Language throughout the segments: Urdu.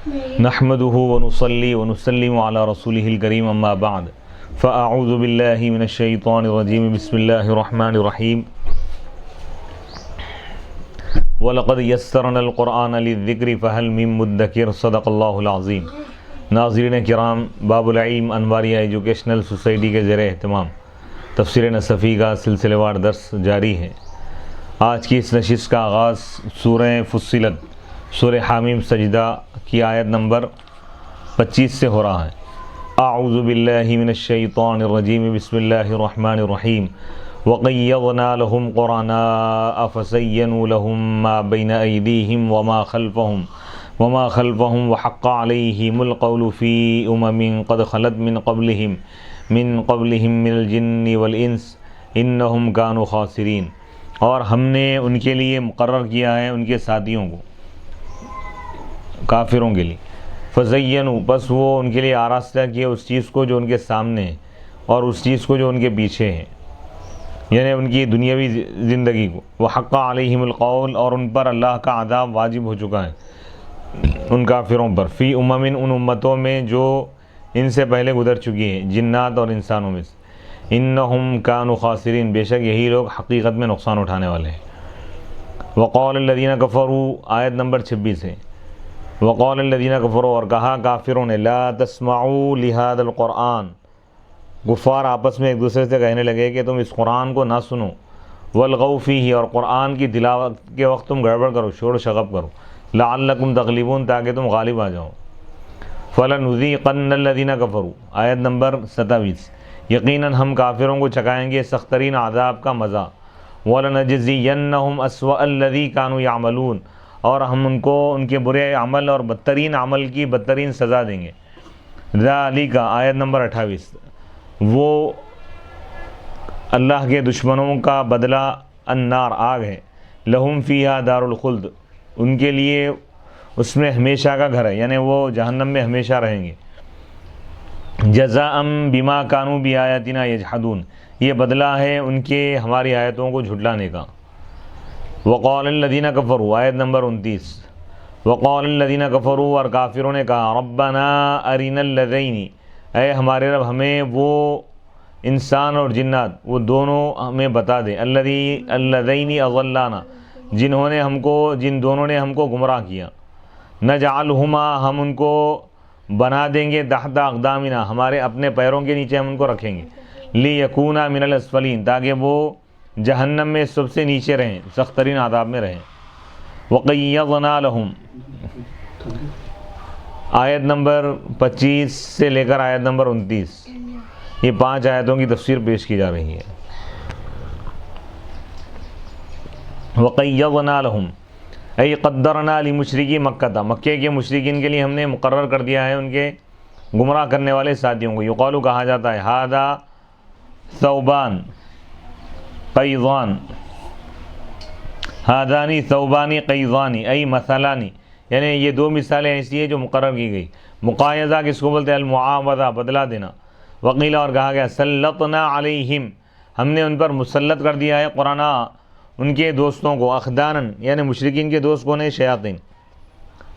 نحمده ونصلي ونسلم على رسوله الكريم اما بعد فاعوذ بالله من الشيطان الرجيم بسم الله الرحمن الرحيم وَلَقَدْ يَسَّرْنَا الْقُرْآنَ لِلذِّكْرِ فَهَلْ مِن مُدَّكِرٍ صدق اللہ العظیم۔ ناظرین کرام، باب العلم انواریہ ایجوکیشنل سوسائٹی کے زیر اہتمام تفسیر نصفی کا سلسلہ وار درس جاری ہے۔ آج کی اس نشست کا آغاز سورہ فصلت سورہ حامیم سجدہ کی آیت نمبر 25 سے ہو رہا ہے۔ اعوذ باللہ من الشیطان الرجیم بسم اللہ الرحمن الرحیم وَقَيَّضْنَا لَهُمْ قُرَنَاءَ فَزَيَّنُوا لَهُم مَّا بَيْنَ أَيْدِيهِمْ وَمَا خَلْفَهُمْ وَحَقَّ عَلَيْهِمُ الْقَوْلُ فِي أُمَمٍ قَدْ خَلَتْ مِن قَبْلِهِم مِّنَ الْجِنِّ وَالْإِنسِ إِنَّهُمْ كَانُوا خَاسِرِينَ۔ اور ہم نے ان کے لیے مقرر کیا ہے ان کے ساتھیوں کو، کافروں کے لیے، فزینوا، بس وہ ان کے لیے آراستہ کیے اس چیز کو جو ان کے سامنے ہے اور اس چیز کو جو ان کے پیچھے ہے، یعنی ان کی دنیاوی زندگی کو۔ وحق علیہم القول، اور ان پر اللہ کا عذاب واجب ہو چکا ہے ان کافروں پر، فی امم، ان امتوں میں جو ان سے پہلے گزر چکی ہیں، جنات اور انسانوں میں سے۔ انہم کانوا خاسرین، بے شک یہی لوگ حقیقت میں نقصان اٹھانے والے ہیں۔ وقال الذین کفروا، آیت نمبر 26 ہے۔ وقال الذین کفروا، اور کہا کافروں نے، لا تسمعوا لہذا القرآن، کفار آپس میں ایک دوسرے سے کہنے لگے کہ تم اس قرآن کو نہ سنو، والغوا فیہ، اور قرآن کی تلاوت کے وقت تم گڑبڑ کرو، شور و شغب کرو، لعلکم تغلبون، تاکہ تم غالب آ جاؤ۔ فلنذیقن الذین کفروا، آیت نمبر 27، یقیناً ہم کافروں کو چکھائیں گے سخت ترین عذاب کا مزہ، وَلَنَجْزِيَنَّهُمْ أَسْوَأَ الَّذِي كَانُوا يَعْمَلُونَ، اور ہم ان کو ان کے برے عمل اور بدترین عمل کی بدترین سزا دیں گے۔ ذَلِكَ، آیت نمبر 28، وہ اللہ کے دشمنوں کا بدلہ النار، آگ ہے، لہم فیہا دار الخلد، ان کے لیے اس میں ہمیشہ کا گھر ہے، یعنی وہ جہنم میں ہمیشہ رہیں گے۔ جزاء بما کانوا بآیاتنا یجحدون، یہ بدلہ ہے ان کے ہماری آیتوں کو جھٹلانے کا۔ وقال الذین کفروا، آیت نمبر 29، وقال الذین کفروا، اور کافروں نے کہا، ربنا ارنا الذین، اے ہمارے رب ہمیں وہ انسان اور جنات، وہ دونوں ہمیں بتا دے، الذین اضلانا، جن دونوں نے ہم کو گمراہ کیا، نجعلہما، ہم ان کو بنا دیں گے، تحت اقدامنا، ہمارے اپنے پیروں کے نیچے ہم ان کو رکھیں گے، لیکونا من الاسفلین، تاکہ وہ جہنم میں سب سے نیچے رہیں، سخت ترین عذاب میں رہیں۔ وقیضنا لہم، آیت نمبر 25 سے لے کر آیت نمبر 29، یہ 5 آیتوں کی تفسیر پیش کی جا رہی ہے۔ وقیضنا لہم ای قدرنا لمشرکی مکہ، مکے کے مشرکین کے لیے ہم نے مقرر کر دیا ہے ان کے گمراہ کرنے والے ساتھیوں کو۔ یقال، کہا جاتا ہے، ھذا ثوبان قیضان، ھذانی ثوبان قیضان ای مثلان، یعنی یہ 2 مثالیں ایسی ہیں جو مقرر کی گئی۔ مقایضہ کس کو بولتے ہیں؟ المعاوضہ، بدلہ دینا۔ وقیل، اور کہا گیا، سلطنا علیہم، ہم نے ان پر مسلط کر دیا ہے، قرانا، ان کے دوستوں کو، اخدانن، یعنی مشرکین کے دوست کون ہیں؟ شیاطین۔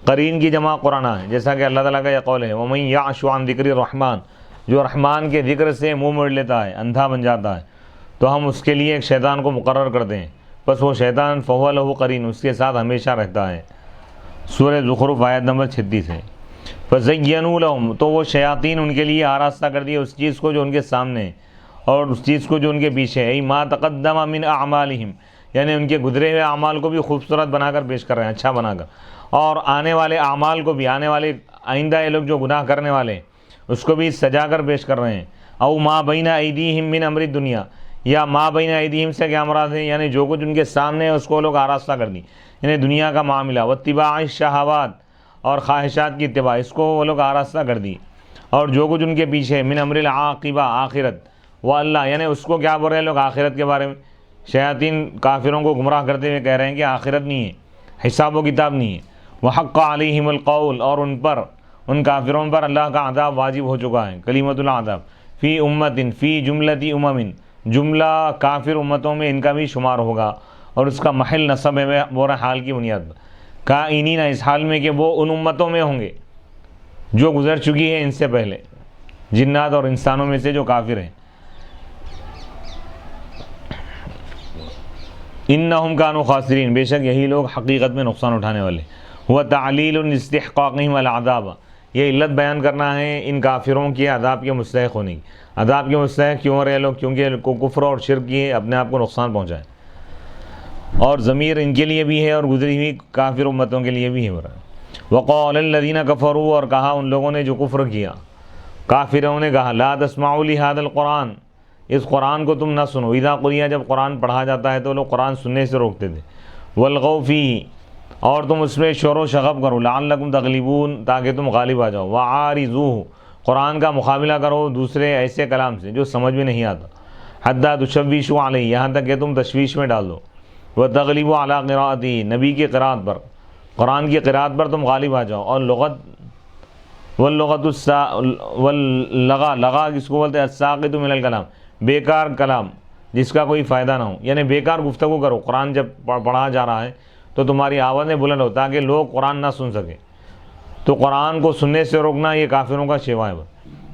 قرین کی جمع قرانا ہے، جیسا کہ اللہ تعالیٰ کا یہ قول ہے، وَمَن يَعْشُ عَن ذِكْرِ الرَّحْمَٰنِ، جو رحمان کے ذکر سے منہ موڑ لیتا ہے، اندھا بن جاتا ہے، تو ہم اس کے لیے ایک شیطان کو مقرر کرتے ہیں، بس وہ شیطان فَهُوَ لَهُ قَرِينٌ، اس کے ساتھ ہمیشہ رہتا ہے۔ سورہ زخرف آیت نمبر 36 ہے۔ فَزَيَّنُوا لَهُمْ، تو وہ شیاطین ان کے لیے آراستہ کر دیے اس چیز کو جو ان کے سامنے ہے اور اس چیز کو جو ان کے پیچھے ہے، ای ما تقدم من اعمالہم، یعنی ان کے گزرے ہوئے اعمال کو بھی خوبصورت بنا کر پیش کر رہے ہیں، اچھا بنا کر، اور آنے والے اعمال کو بھی، آنے والے آئندہ یہ لوگ جو گناہ کرنے والے ہیں اس کو بھی سجا کر پیش کر رہے ہیں۔ او ما بین ایدیہم من امر الدنیا، یا ما بین ایدیہم سے کیا مراد ہے؟ یعنی جو کچھ ان کے سامنے ہے اس کو لوگ آراستہ کر دی، یعنی دنیا کا معاملہ، واتباع الشہوات، اور خواہشات کی اتباع، اس کو وہ لوگ آراستہ کر دی، اور جو کچھ ان کے پیچھے من امر العاقبہ، آخرت، وہ اللہ، یعنی اس کو کیا بول رہے ہیں لوگ آخرت کے بارے میں؟ شیاطین کافروں کو گمراہ کرتے ہوئے کہہ رہے ہیں کہ آخرت نہیں ہے، حساب و کتاب نہیں ہے۔ وحق علیہم القول، اور ان پر، ان کافروں پر اللہ کا عذاب واجب ہو چکا ہے، کلمۃ العذاب، فی امت، فی جملۃ امم، جملہ کافر امتوں میں ان کا بھی شمار ہوگا، اور اس کا محل نصب ہے بہر حال کی بنیاد پر، کائنین، اس حال میں کہ وہ ان امتوں میں ہوں گے، جو گزر چکی ہے ان سے پہلے، جنات اور انسانوں میں سے جو کافر ہیں. انہم کانوا خاسرین، بے شک یہی لوگ حقیقت میں نقصان اٹھانے والے. ہوا تعلیل استحقاقہم العذاب، یہ علت بیان کرنا ہے ان کافروں کے عذاب کے مستحق ہونے کی. عذاب کے مستحق کیوں ہو رہے لوگ؟ کیونکہ کفر اور شرک کیے، اپنے آپ کو نقصان پہنچائے. اور ضمیر ان کے لیے بھی ہے اور گزری ہوئی کافر امتوں کے لیے بھی ہے. وقال الذین کفروا، اور کہا ان لوگوں نے جو کفر کیا، کافروں نے کہا، لا تسمعوا لهذا القرآن، اس قرآن کو تم نہ سنو. اذا قرئ، جب قرآن پڑھا جاتا ہے تو لوگ قرآن سننے سے روکتے تھے. والغوا فیہ، اور تم اس میں شور و شغب کرو. لعلکم تغلبون، تاکہ تم غالب آ جاؤ. وعارضوہ، قرآن کا مقابلہ کرو دوسرے ایسے کلام سے جو سمجھ میں نہیں آتا. حتی تشوشوا علیہ، یہاں تک کہ تم تشویش میں ڈال دو. وتغلبوا علی قراءتہ، نبی کی قراءت پر، قرآن کی قراءت پر تم غالب آ جاؤ. اور لغت واللغا، لغا کس کو بولتے ہیں؟ الساقط من الکلام، بیکار کلام جس کا کوئی فائدہ نہ ہو. یعنی بیکار گفتگو کرو. قرآن جب پڑھا جا رہا ہے تو تمہاری آوازیں بلند ہو تاکہ لوگ قرآن نہ سن سکے. تو قرآن کو سننے سے روکنا یہ کافروں کا شیوا ہے.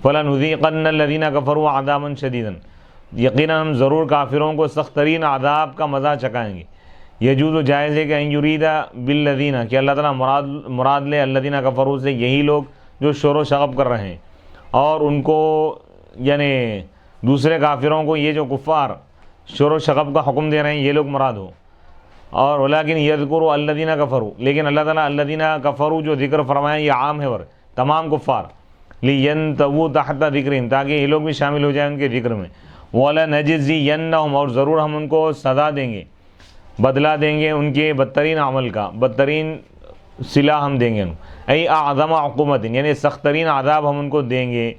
فَلَنُذِيقَنَّ الَّذِينَ كَفَرُوا عَذَابًا شَدِيدًا، یقیناً ہم ضرور کافروں کو سخت ترین عذاب کا مزہ چکائیں گے. یجوز و جائز ہے کہ ان یرید بالذین، کہ اللہ تعالیٰ مراد لے الذین کفروا سے یہی لوگ جو شور و شغب کر رہے ہیں، اور ان کو یعنی دوسرے کافروں کو یہ جو کفار شور و شغب کا حکم دے رہے ہیں یہ لوگ مراد ہو. اور ولیکن یذکر الذین کفروا، لیکن اللہ تعالیٰ الذین کفروا جو ذکر فرمائیں یہ عام ہے ور تمام کفار. لینتووا تحت ذکرہم، تاکہ یہ لوگ بھی شامل ہو جائیں ان کے ذکر میں. وَلَنَجْزِيَنَّهُمْ، اور ضرور ہم ان کو سزا دیں گے، بدلہ دیں گے ان کے بدترین عمل کا، بدترین صلہ ہم دیں گے ان کو. ای اعظم عقوبۃ، یعنی سخت ترین عذاب ہم ان کو دیں گے.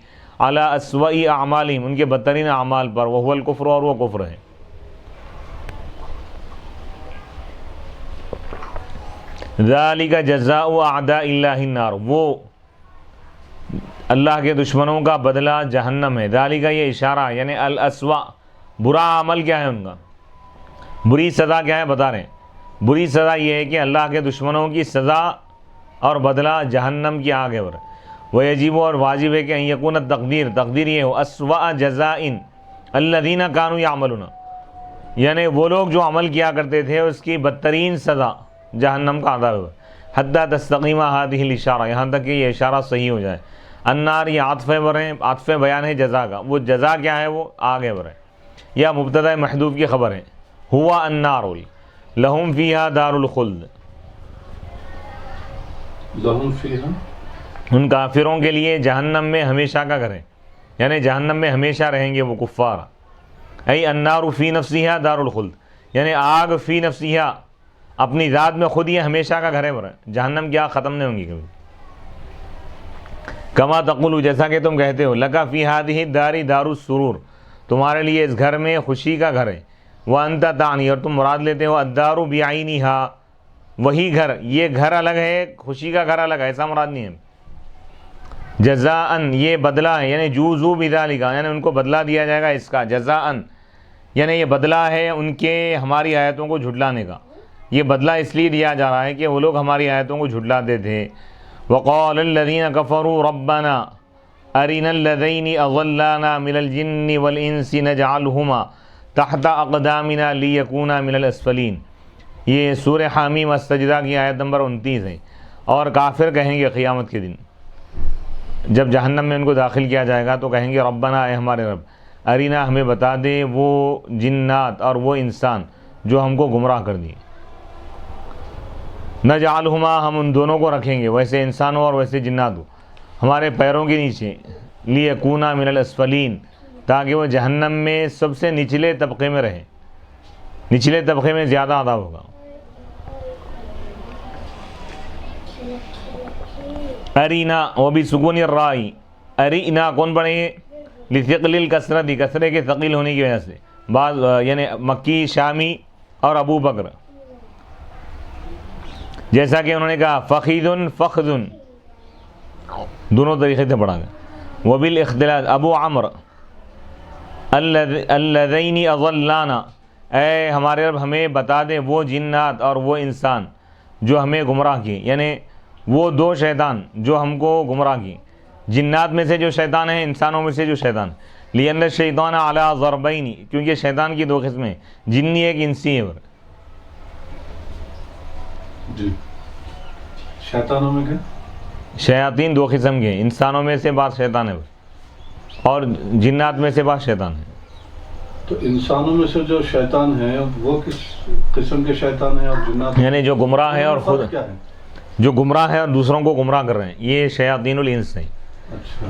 علی اسوأ اعمالہم، ان کے بدترین اعمال پر. وہو الکفر، اور وہ کفر ہے. ذالک جزاء اعداء اللہ النار، وہ اللہ کے دشمنوں کا بدلہ جہنم ہے. ذالک، یہ اشارہ ہے، یعنی الاسوأ، برا عمل کیا ہے ان کا، بری سزا کیا ہے بتا رہے ہیں. بری سزا یہ ہے کہ اللہ کے دشمنوں کی سزا اور بدلہ جہنم کی آگ ہے. ویجب، اور واجب ہے کہ ان یکون التقدیر، تقدیر یہ ہو اسوأ جزاء الذین کانوا یعملون، یعنی وہ لوگ جو عمل کیا کرتے تھے اس کی بدترین سزا جہنم کا عذاب ہے. حتی تستقیم ہذہ الاشارہ، یہاں تک کہ یہ اشارہ صحیح ہو جائے. النار، یہ عاطف ہے، عاطف بیان ہے جزا کا. وہ جزا کیا ہے؟ وہ آگ ہے. یا مبتدا محذوف کی خبر ہے. ہوا النار لہم فیہا دار الخلد، لہم فیہا، ان کافروں کے لیے جہنم میں ہمیشہ کا گھر ہے، یعنی جہنم میں ہمیشہ رہیں گے وہ کفار. ای النار فی نفسہا دار الخلد، یعنی آگ فی نفسہا، اپنی ذات میں خود یہ ہمیشہ کا گھر ہے. جہنم کی آگ ختم نہیں ہوں گی کبھی. کما تقول، جیسا کہ تم کہتے ہو. لک فی ہذہ الدار دار السرور، تمہارے لیے اس گھر میں خوشی کا گھر ہے. وانت تعنی، اور تم مراد لیتے ہو الدار بعینھا، وہی گھر. یہ گھر الگ ہے، خوشی کا گھر الگ ہے، ایسا مراد نہیں ہے. جزاءً، یہ بدلہ ہے، یعنی جوزو بذالک، یعنی ان کو بدلہ دیا جائے گا اس کا. جزاءً، یعنی یہ بدلہ ہے ان کے ہماری آیتوں کو جھٹلانے کا. یہ بدلہ اس لیے دیا جا رہا ہے کہ وہ لوگ ہماری آیتوں کو جھٹلاتے تھے. وقال الذین کفروا ربنا ارنا الذین اضلانا من الجن والانس نجعلہما تحت اقدامنا لیکونا من الاسفلین. یہ سورہ حامیم السجدہ کی آیت نمبر 29 ہے. اور کافر کہیں گے قیامت کے دن جب جہنم میں ان کو داخل کیا جائے گا تو کہیں گے ربنا، اے ہمارے رب، ارینا، ہمیں بتا دے وہ جنات اور وہ انسان جو ہم کو گمراہ کر دیے. نجعلہما، ہم ان دونوں کو رکھیں گے، ویسے انسانوں اور ویسے جناتوں، ہمارے پیروں کے نیچے. لیکونا من الاسفلین، تاکہ وہ جہنم میں سب سے نچلے طبقے میں رہے، نچلے طبقے میں زیادہ عذاب ہوگا. ارینا، وہ بھی سکون الرائی. ارینا کون پڑھیں گے؟ لثقل الکثرت، کثرے کے ثقیل ہونے کی وجہ سے. بعض یعنی مکی، شامی اور ابو بکر، جیسا کہ انہوں نے کہا فخذ فخذ، دونوں طریقے سے پڑھا گیا. وبالاختلاط ابو عمرو الذین اضلانا، اے ہمارے رب ہمیں بتا دے وہ جنات اور وہ انسان جو ہمیں گمراہ کیے، یعنی وہ دو شیطان جو ہم کو گمراہ کیے. جنات میں سے جو شیطان ہیں، انسانوں میں سے جو شیطان ہے۔ لِأَنَّ الشَّيْطَانَ عَلَىٰ ضَرْبَيْنِ، کیونکہ شیطان کی 2 قسمیں، جنی ایک، انسی ہے۔ جی شیطانوں میں کیا؟ شیاطین 2 قسم کے ہیں، انسانوں میں سے بعض شیطان ہے اور جنات میں سے بعض شیطان ہے۔ تو انسانوں میں سے جو شیطان ہیں وہ کس قسم کے شیطان ہیں اور جنات یعنی جو گمراہ ہے اور خود کیا ہے؟ جو گمراہ ہے اور دوسروں کو گمراہ کر رہے ہیں، یہ شیاطین الانس ہیں۔ اچھا،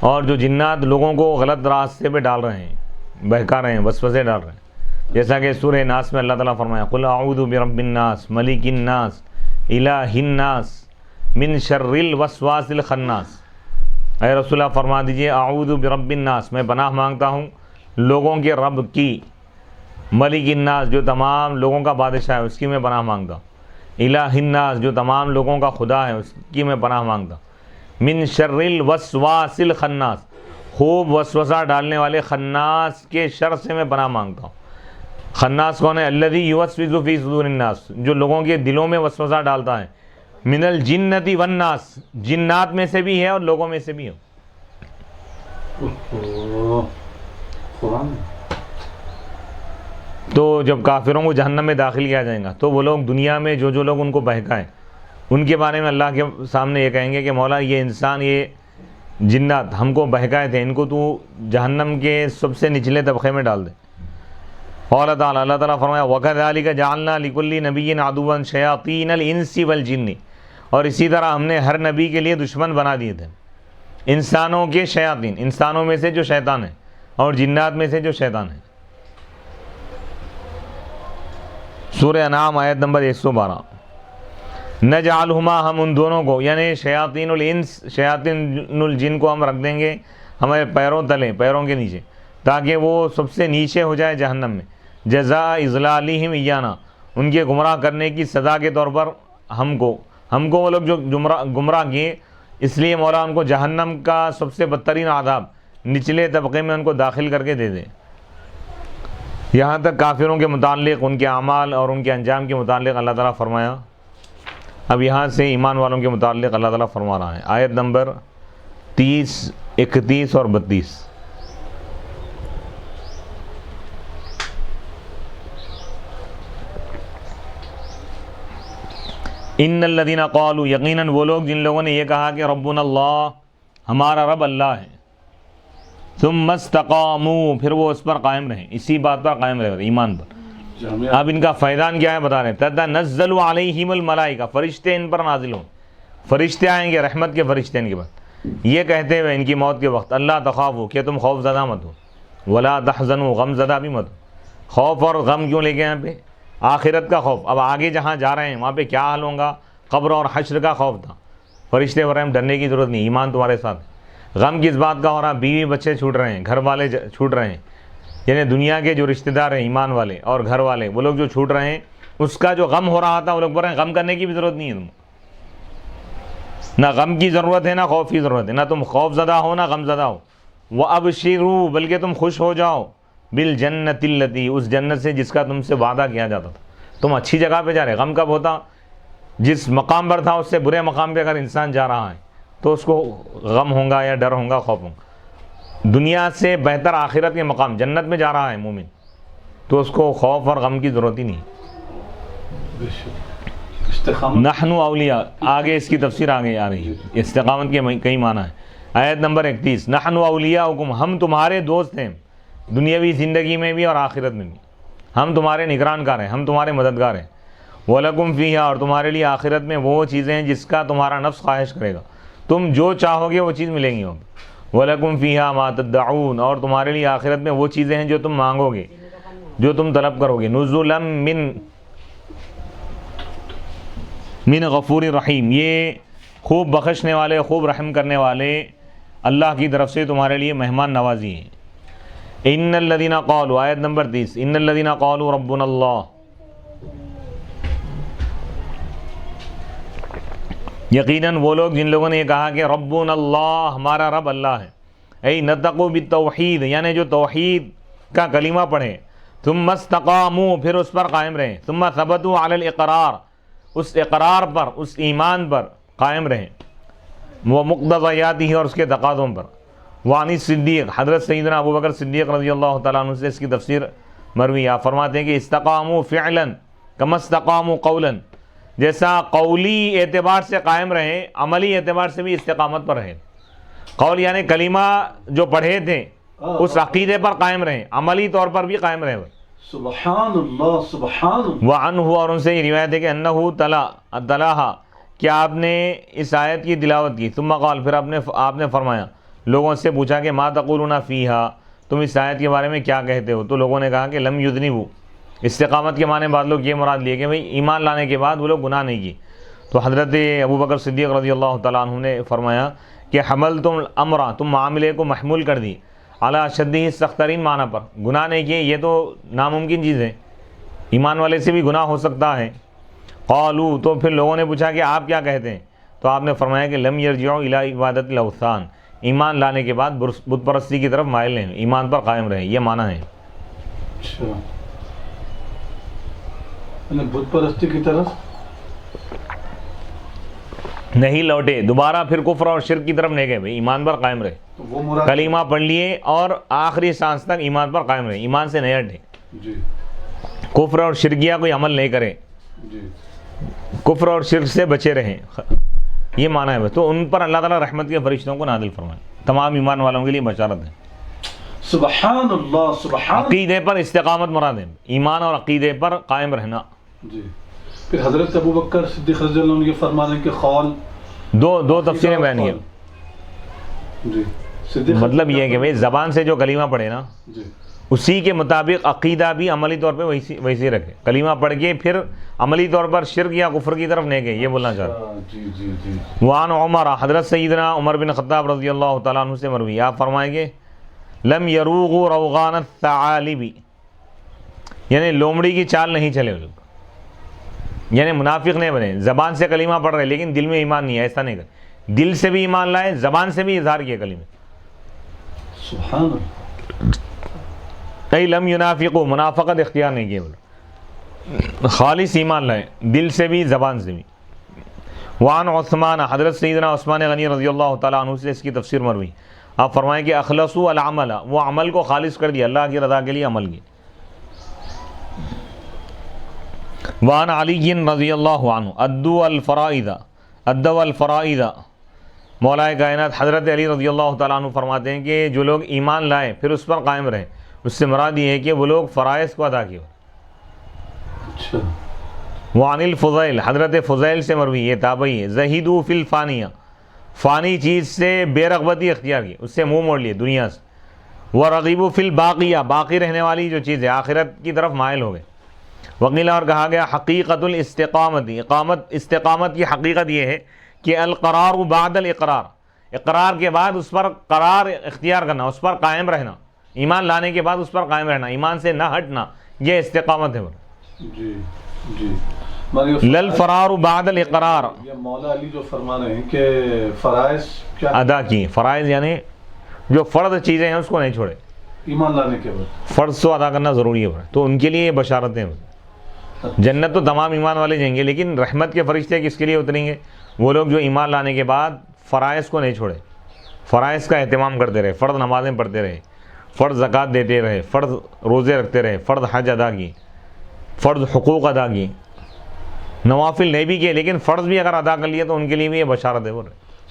اور جو جنات لوگوں کو غلط راستے پہ ڈال رہے ہیں، بہکا رہے ہیں، وسوسے ڈال رہے ہیں، جیسا کہ سورہ ناس میں اللہ تعالیٰ فرمایا قُلْ أَعُوذُ بِرَبِّ النَّاسِ مَلِكِ النَّاسِ إِلَٰهِ النَّاسِ مِن شَرِّ الْوَسْوَاسِ الْخَنَّاسِ۔ اے رسول اللہ فرما دیجئے اعوذ برب الناس، میں پناہ مانگتا ہوں لوگوں کے رب کی، ملک الناس جو تمام لوگوں کا بادشاہ ہے اس کی میں پناہ مانگتا ہوں، الہ الناس جو تمام لوگوں کا خدا ہے اس کی میں پناہ مانگتا ہوں، من شر الوسواس الخناس، خوب وسوسہ ڈالنے والے خناس کے شر سے میں پناہ مانگتا ہوں۔ خناس کون ہے؟ الذی یوسوس فی صدور الناس، جو لوگوں کے دلوں میں وسوسہ ڈالتا ہے، من الجنۃ والناس، جنات میں سے بھی ہے اور لوگوں میں سے بھی ہے۔ قرآن تو جب کافروں کو جہنم میں داخل کیا جائے گا تو وہ لوگ دنیا میں جو لوگ ان کو بہکائیں ان کے بارے میں اللہ کے سامنے یہ کہیں گے کہ مولا یہ انسان، یہ جنات ہم کو بہکائے تھے، ان کو تو جہنم کے سب سے نچلے طبقے میں ڈال دے۔ اور اللہ تعالیٰ فرمایا وَكَذَلِكَ جَعَلْنَا لِكُلِّ نَبِيٍّ عَدُوًّا شَيَاطِينَ الْإِنسِ وَالْجِنِّ، اور اسی طرح ہم نے ہر نبی کے لیے دشمن بنا دیے تھے انسانوں کے شیاطین، انسانوں میں سے جو شیطان ہیں اور جنات میں سے جو شیطان ہیں۔ سورہ انعام آیت نمبر 112۔ نجعلہما، ہم ان دونوں کو یعنی شیاطین الانس، شیاطین الجن کو ہم رکھ دیں گے ہمارے پیروں تلے، پیروں کے نیچے، تاکہ وہ سب سے نیچے ہو جائے جہنم میں، جزاء اضلالہم ایانا، ان کے گمراہ کرنے کی سزا کے طور پر ہم کو وہ لوگ جو گمراہ کیے، اس لیے مولا ان کو جہنم کا سب سے بدترین عذاب نچلے طبقے میں ان کو داخل کر کے دے دے۔ یہاں تک کافروں کے متعلق، ان کے اعمال اور ان کے انجام کے متعلق اللہ تعالیٰ فرمایا۔ اب یہاں سے ایمان والوں کے متعلق اللہ تعالیٰ فرما رہا ہے، آیت نمبر 30، 31 اور 32۔ ان الذین قالوا، یقیناً وہ لوگ جن لوگوں نے یہ کہا کہ ربنا اللہ، ہمارا رب اللہ ہے، ثم استقاموا، پھر وہ اس پر قائم رہیں، اسی بات پر قائم رہے، ایمان پر۔ اب ان کا فیضان کیا ہے بتا رہے ہیں، تتنزل علیہم الملائکہ، فرشتے ان پر نازل ہوں، فرشتے آئیں گے، رحمت کے فرشتے ان کے بعد، یہ کہتے ہوئے ان کی موت کے وقت اللہ تخافوا، کہ تم خوف زدہ مت ہو، ولا تحزنوا، غم زدہ بھی مت ہو۔ خوف اور غم کیوں لے کے یہاں پہ؟ آخرت کا خوف، اب آگے جہاں جا رہے ہیں وہاں پہ کیا حال ہوگا، قبر اور حشر کا خوف تھا۔ فرشتے ہو رہے ہیں، ڈرنے کی ضرورت نہیں، ایمان تمہارے ساتھ ہے۔ غم کس بات کا ہو رہا؟ بیوی بچے چھوٹ رہے ہیں، گھر والے چھوٹ رہے ہیں، یعنی دنیا کے جو رشتہ دار ہیں ایمان والے اور گھر والے، وہ لوگ جو چھوٹ رہے ہیں اس کا جو غم ہو رہا تھا، وہ لوگ بول رہے ہیں غم کرنے کی بھی ضرورت نہیں ہے، تم نہ غم کی ضرورت ہے نہ خوف کی ضرورت ہے، نہ تم خوف زدہ ہو نہ غم زدہ ہو۔ وَأَبْشِرُوا، بلکہ تم خوش ہو جاؤ، بالجنت التی، اس جنت سے جس کا تم سے وعدہ کیا جاتا تھا۔ تم اچھی جگہ پہ جا رہے، غم کب ہوتا؟ جس مقام پر تھا اس سے برے مقام پہ اگر انسان جا رہا ہے تو اس کو غم ہوگا یا ڈر ہوگا، خوف ہوگا۔ دنیا سے بہتر آخرت کے مقام، جنت میں جا رہا ہے مومن، تو اس کو خوف اور غم کی ضرورت ہی نہیں۔ نحن اولیاء، آگے اس کی تفسیر آگے آ رہی ہے، استقامت کے کئی معنی ہیں۔ آیت نمبر 31، نحن اولیاؤکم، ہم تمہارے دوست ہیں دنیاوی زندگی میں بھی اور آخرت میں بھی، ہم تمہارے نگران کار ہیں، ہم تمہارے مددگار ہیں۔ وَلَكُمْ فِيهَا، اور تمہارے لیے آخرت میں وہ چیزیں ہیں جس کا تمہارا نفس خواہش کرے گا، تم جو چاہو گے وہ چیز ملیں گی وہاں۔ وَلَكُمْ فِيهَا مَا تَدَّعُونَ، اور تمہارے لیے آخرت میں وہ چیزیں ہیں جو تم مانگو گے، جو تم طلب کرو گے۔ نُزُلًا من غفور رحیم، یہ خوب بخشنے والے، خوب رحم کرنے والے اللہ کی طرف سے تمہارے لیے مہمان نوازی ہیں۔ ان الذین قالوا، آیت نمبر 30، ان الذین قالوا ربنا اللہ، یقیناً وہ لوگ جن لوگوں نے یہ کہا کہ ربنا اللہ، ہمارا رب اللہ ہے، ای نطقوا بالتوحید، یعنی جو توحید کا کلمہ پڑھے، ثم استقاموا، پھر اس پر قائم رہیں، ثم ثبتوا علی الاقرار، اس اقرار پر، اس ایمان پر قائم رہیں، وہ مقتضیات ہی اور اس کے تقاضوں پر. وانی صدیق حضرت سیدنا ابو بکر صدیق رضی اللہ تعالیٰ عنہ سے اس کی تفسیر مروی. آپ فرماتے ہیں کہ استقاموا فعلا کما استقاموا قولا، جیسا قولی اعتبار سے قائم رہے عملی اعتبار سے بھی استقامت پر رہے. قول یعنی کلمہ جو پڑھے تھے اس عقیدے پر قائم رہیں، عملی طور پر بھی قائم رہے. سبحان اللہ سبحان اللہ. وعنہ اور ان سے یہ روایت ہے کہ انہو تلاہا کہ آپ نے اس آیت کی تلاوت کی. ثم قال پھر آپ نے فرمایا، لوگوں سے پوچھا کہ ما تقولون فیہا، تم اس آیت کے بارے میں کیا کہتے ہو؟ تو لوگوں نے کہا کہ لم یذنبوا. استقامت کے معنی بعض لوگ یہ مراد لیے کہ بھئی ایمان لانے کے بعد وہ لوگ گناہ نہیں کی. تو حضرت ابو بکر صدیق رضی اللہ تعالیٰ عنہ نے فرمایا کہ حملتم الامر، تم معاملے کو محمول کر دی، علی اشدہ سخت ترین معنی پر. گناہ نہیں کیے یہ تو ناممکن چیز ہے، ایمان والے سے بھی گناہ ہو سکتا ہے. قالوا تو پھر لوگوں نے پوچھا کہ آپ کیا کہتے ہیں؟ تو آپ نے فرمایا کہ لم یرجعوا الی عبادت الاوثان، ایمان لانے کے بعد بت پرستی کی طرف مائل نہیں، ایمان پر قائم رہے. یہ معنی ہے. اچھا بت پرستی کی طرف نہیں لوٹے، دوبارہ پھر کفر اور شرک کی طرف نہیں گئے، بھائی ایمان پر قائم رہے. تو وہ مراد کلمہ پڑھ لیے اور آخری سانس تک ایمان پر قائم رہے، ایمان سے نہیں ہٹے. جی کفر اور شرکیہ کوئی عمل نہیں کرے، جی کفر اور شرک سے بچے رہیں، یہ معنی ہے. تو ان پر اللہ تعالیٰ رحمت کے فرشتوں کو نازل فرمائے. تمام ایمان والوں کے لیے بشارت ہے. سبحان اللہ سبحان. عقیدے پر استقامت مراد ہے، ایمان اور عقیدے پر قائم رہنا. جی پھر حضرت ابو بکر صدیق رضی اللہ عنہ یہ فرمانے کہ قول دو تفسیریں بیان کی. جی صدیق مطلب یہ ہے کہ بھئی زبان سے جو کلمہ پڑھے نا جی اسی کے مطابق عقیدہ بھی عملی طور پہ ویسی رکھے. کلمہ پڑھ کے پھر عملی طور پر شرک یا کفر کی طرف نہیں گئے، یہ بولنا چاہ رہا. جی جی جی. وعن عمر حضرت سیدنا عمر بن خطاب رضی اللہ تعالیٰ عنہ سے مروی. آپ فرمائیں گے لم یروغوا روغان الثعالب، یعنی لومڑی کی چال نہیں چلے وہ لوگ، یعنی منافق نہیں بنے. زبان سے کلمہ پڑھ رہے لیکن دل میں ایمان نہیں ہے، ایسا نہیں کرے. دل سے بھی ایمان لائے، زبان سے بھی اظہار کیا کلمہ. سبحان اللہ. ای لم ینافقوا، منافقت اختیار نہیں کیے بولو، خالص ایمان لائے دل سے بھی زبان سے بھی. وعن عثمان حضرت سیدنا عثمان غنی رضی اللہ تعالیٰ عنہ سے اس کی تفسیر مروی. آپ فرمائیں کہ اخلصوا العمل، وہ عمل کو خالص کر دیا، اللہ کی رضا کے لیے عمل کی. وعن علی رضی اللہ عنہ ادوا الفرائض، مولا کائنات حضرت علی رضی اللہ تعالیٰ عنہ فرماتے ہیں کہ جو لوگ ایمان لائے پھر اس پر قائم رہے، اس سے مراد یہ ہے کہ وہ لوگ فرائض کو ادا کیے. اچھا. وعن الفضیل حضرت فضیل سے مروی، یہ تابعی ہے. زہیدوا فی الفانیہ، فانی چیز سے بے رغبتی اختیار کی، اس سے منہ موڑ لیے دنیا سے. ورغبوا فی الباقیہ، باقی رہنے والی جو چیز ہے آخرت کی طرف مائل ہو گئے. وقیل اور کہا گیا حقیقت الاستقامت، استقامت کی حقیقت یہ ہے کہ القرار بعد الاقرار، اقرار کے بعد اس پر قرار اختیار کرنا، اس پر قائم رہنا، ایمان لانے کے بعد اس پر قائم رہنا، ایمان سے نہ ہٹنا، یہ استقامت ہے. جی جی. للفرار بعد الاقرار، یہ مولا علی جو فرما رہے ہیں کہ فرائض کیا ادا کی. فرائض یعنی جو فرض چیزیں ہیں اس کو نہیں چھوڑے، ایمان لانے کے بعد فرض کو ادا کرنا ضروری ہے. تو ان کے لیے یہ بشارتیں ہیں. جنت تو تمام ایمان والے جائیں گے، لیکن رحمت کے فرشتے کس کے لیے اتریں گے؟ وہ لوگ جو ایمان لانے کے بعد فرائض کو نہیں چھوڑے، فرائض کا اہتمام کرتے رہے، فرض نمازیں پڑھتے رہے، فرض زکوٰۃ دیتے رہے، فرض روزے رکھتے رہے، فرض حج ادا کی، فرض حقوق ادا کی. نوافل نہیں بھی کیے لیکن فرض بھی اگر ادا کر لیے تو ان کے لیے بھی یہ بشارت ہے. وہ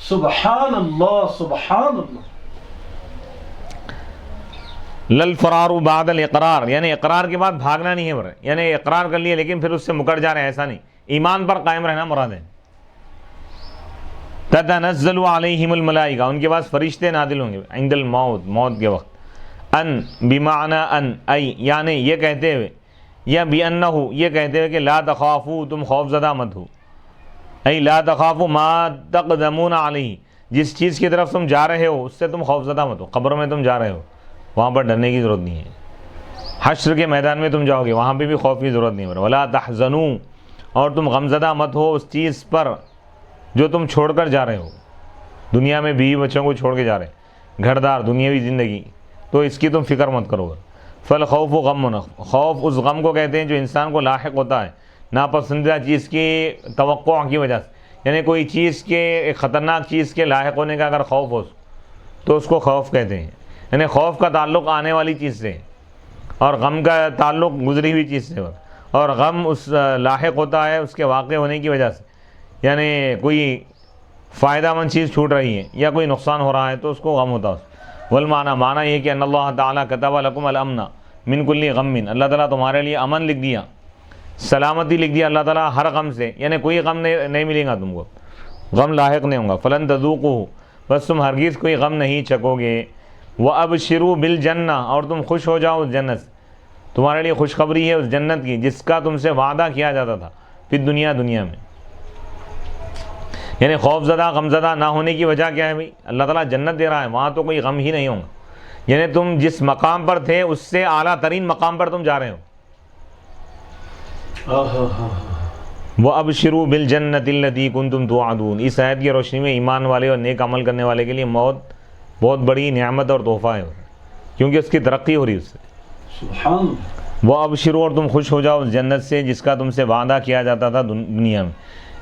سبحان اللہ سبحان اللہ. للفرار بعد الاقرار، یعنی اقرار کے بعد بھاگنا نہیں ہے، یعنی اقرار کر لیے لیکن پھر اس سے مکر جا رہے ہیں، ایسا نہیں. ایمان پر قائم رہنا مراد ہے. تتنزل علیہم الملائکہ، ان کے پاس فرشتے نازل ہوں گے عند الموت، موت کے وقت. ان بمعنی ان، ای یعنی یہ کہتے ہوئے، یا بانہ یہ کہتے ہوئے کہ لا تخافوا، تم خوف زدہ مت ہو. ای لا تخافوا ما تقدمون علیہ، جس چیز کی طرف تم جا رہے ہو اس سے تم خوف زدہ مت ہو. قبر میں تم جا رہے ہو، وہاں پر ڈرنے کی ضرورت نہیں ہے. حشر کے میدان میں تم جاؤ گے، وہاں پہ بھی خوف کی ضرورت نہیں ہے. ولا تحزنوا، اور تم غمزدہ مت ہو اس چیز پر جو تم چھوڑ کر جا رہے ہو. دنیا میں بیوی بچوں کو چھوڑ کے جا رہے ہیں، گھر دار، دنیاوی زندگی، تو اس کی تم فکر مت کرو. فالخوف غم، خوف اس غم کو کہتے ہیں جو انسان کو لاحق ہوتا ہے ناپسندیدہ چیز کی توقع کی وجہ سے، یعنی کوئی چیز کے، ایک خطرناک چیز کے لاحق ہونے کا اگر خوف ہو تو اس کو خوف کہتے ہیں. یعنی خوف کا تعلق آنے والی چیز سے، اور غم کا تعلق گزری ہوئی چیز سے، اور غم اس لاحق ہوتا ہے اس کے واقع ہونے کی وجہ سے. یعنی کوئی فائدہ مند چیز چھوٹ رہی ہے یا کوئی نقصان ہو رہا ہے تو اس کو غم ہوتا ہے. والمعنی، معنی یہ کہ ان اللہ تعالیٰ کتب لکم الامن من کل غم، اللہ تعالیٰ تمہارے لیے امن لکھ دیا، سلامتی لکھ دیا اللہ تعالیٰ ہر غم سے. یعنی کوئی غم نہیں ملے گا تم کو، غم لاحق نہیں ہوگا. فلن تذوقوا، بس تم ہرگز کوئی غم نہیں چکو گے. وابشروا بالجنہ، اور تم خوش ہو جاؤ اس جنت سے. تمہارے لیے خوشخبری ہے اس جنت کی جس کا تم سے وعدہ کیا جاتا تھا پھر دنیا میں. یعنی خوف زدہ غم زدہ نہ ہونے کی وجہ کیا ہے بھائی؟ اللہ تعالیٰ جنت دے رہا ہے، وہاں تو کوئی غم ہی نہیں ہوگا. یعنی تم جس مقام پر تھے اس سے اعلیٰ ترین مقام پر تم جا رہے ہو. وَأَبْشِرُوا بِالْجَنَّةِ الَّتِي كُنْتُمْ تُوعَدُونَ. اس آیت کی روشنی میں ایمان والے اور نیک عمل کرنے والے کے لیے موت بہت بڑی نعمت اور تحفہ ہے، کیونکہ اس کی ترقی ہو رہی ہے اس سے. سبحان. وَأَبْشِرُوا، اور تم خوش ہو جاؤ اس جنت سے جس کا تم سے وعدہ کیا جاتا تھا دنیا میں.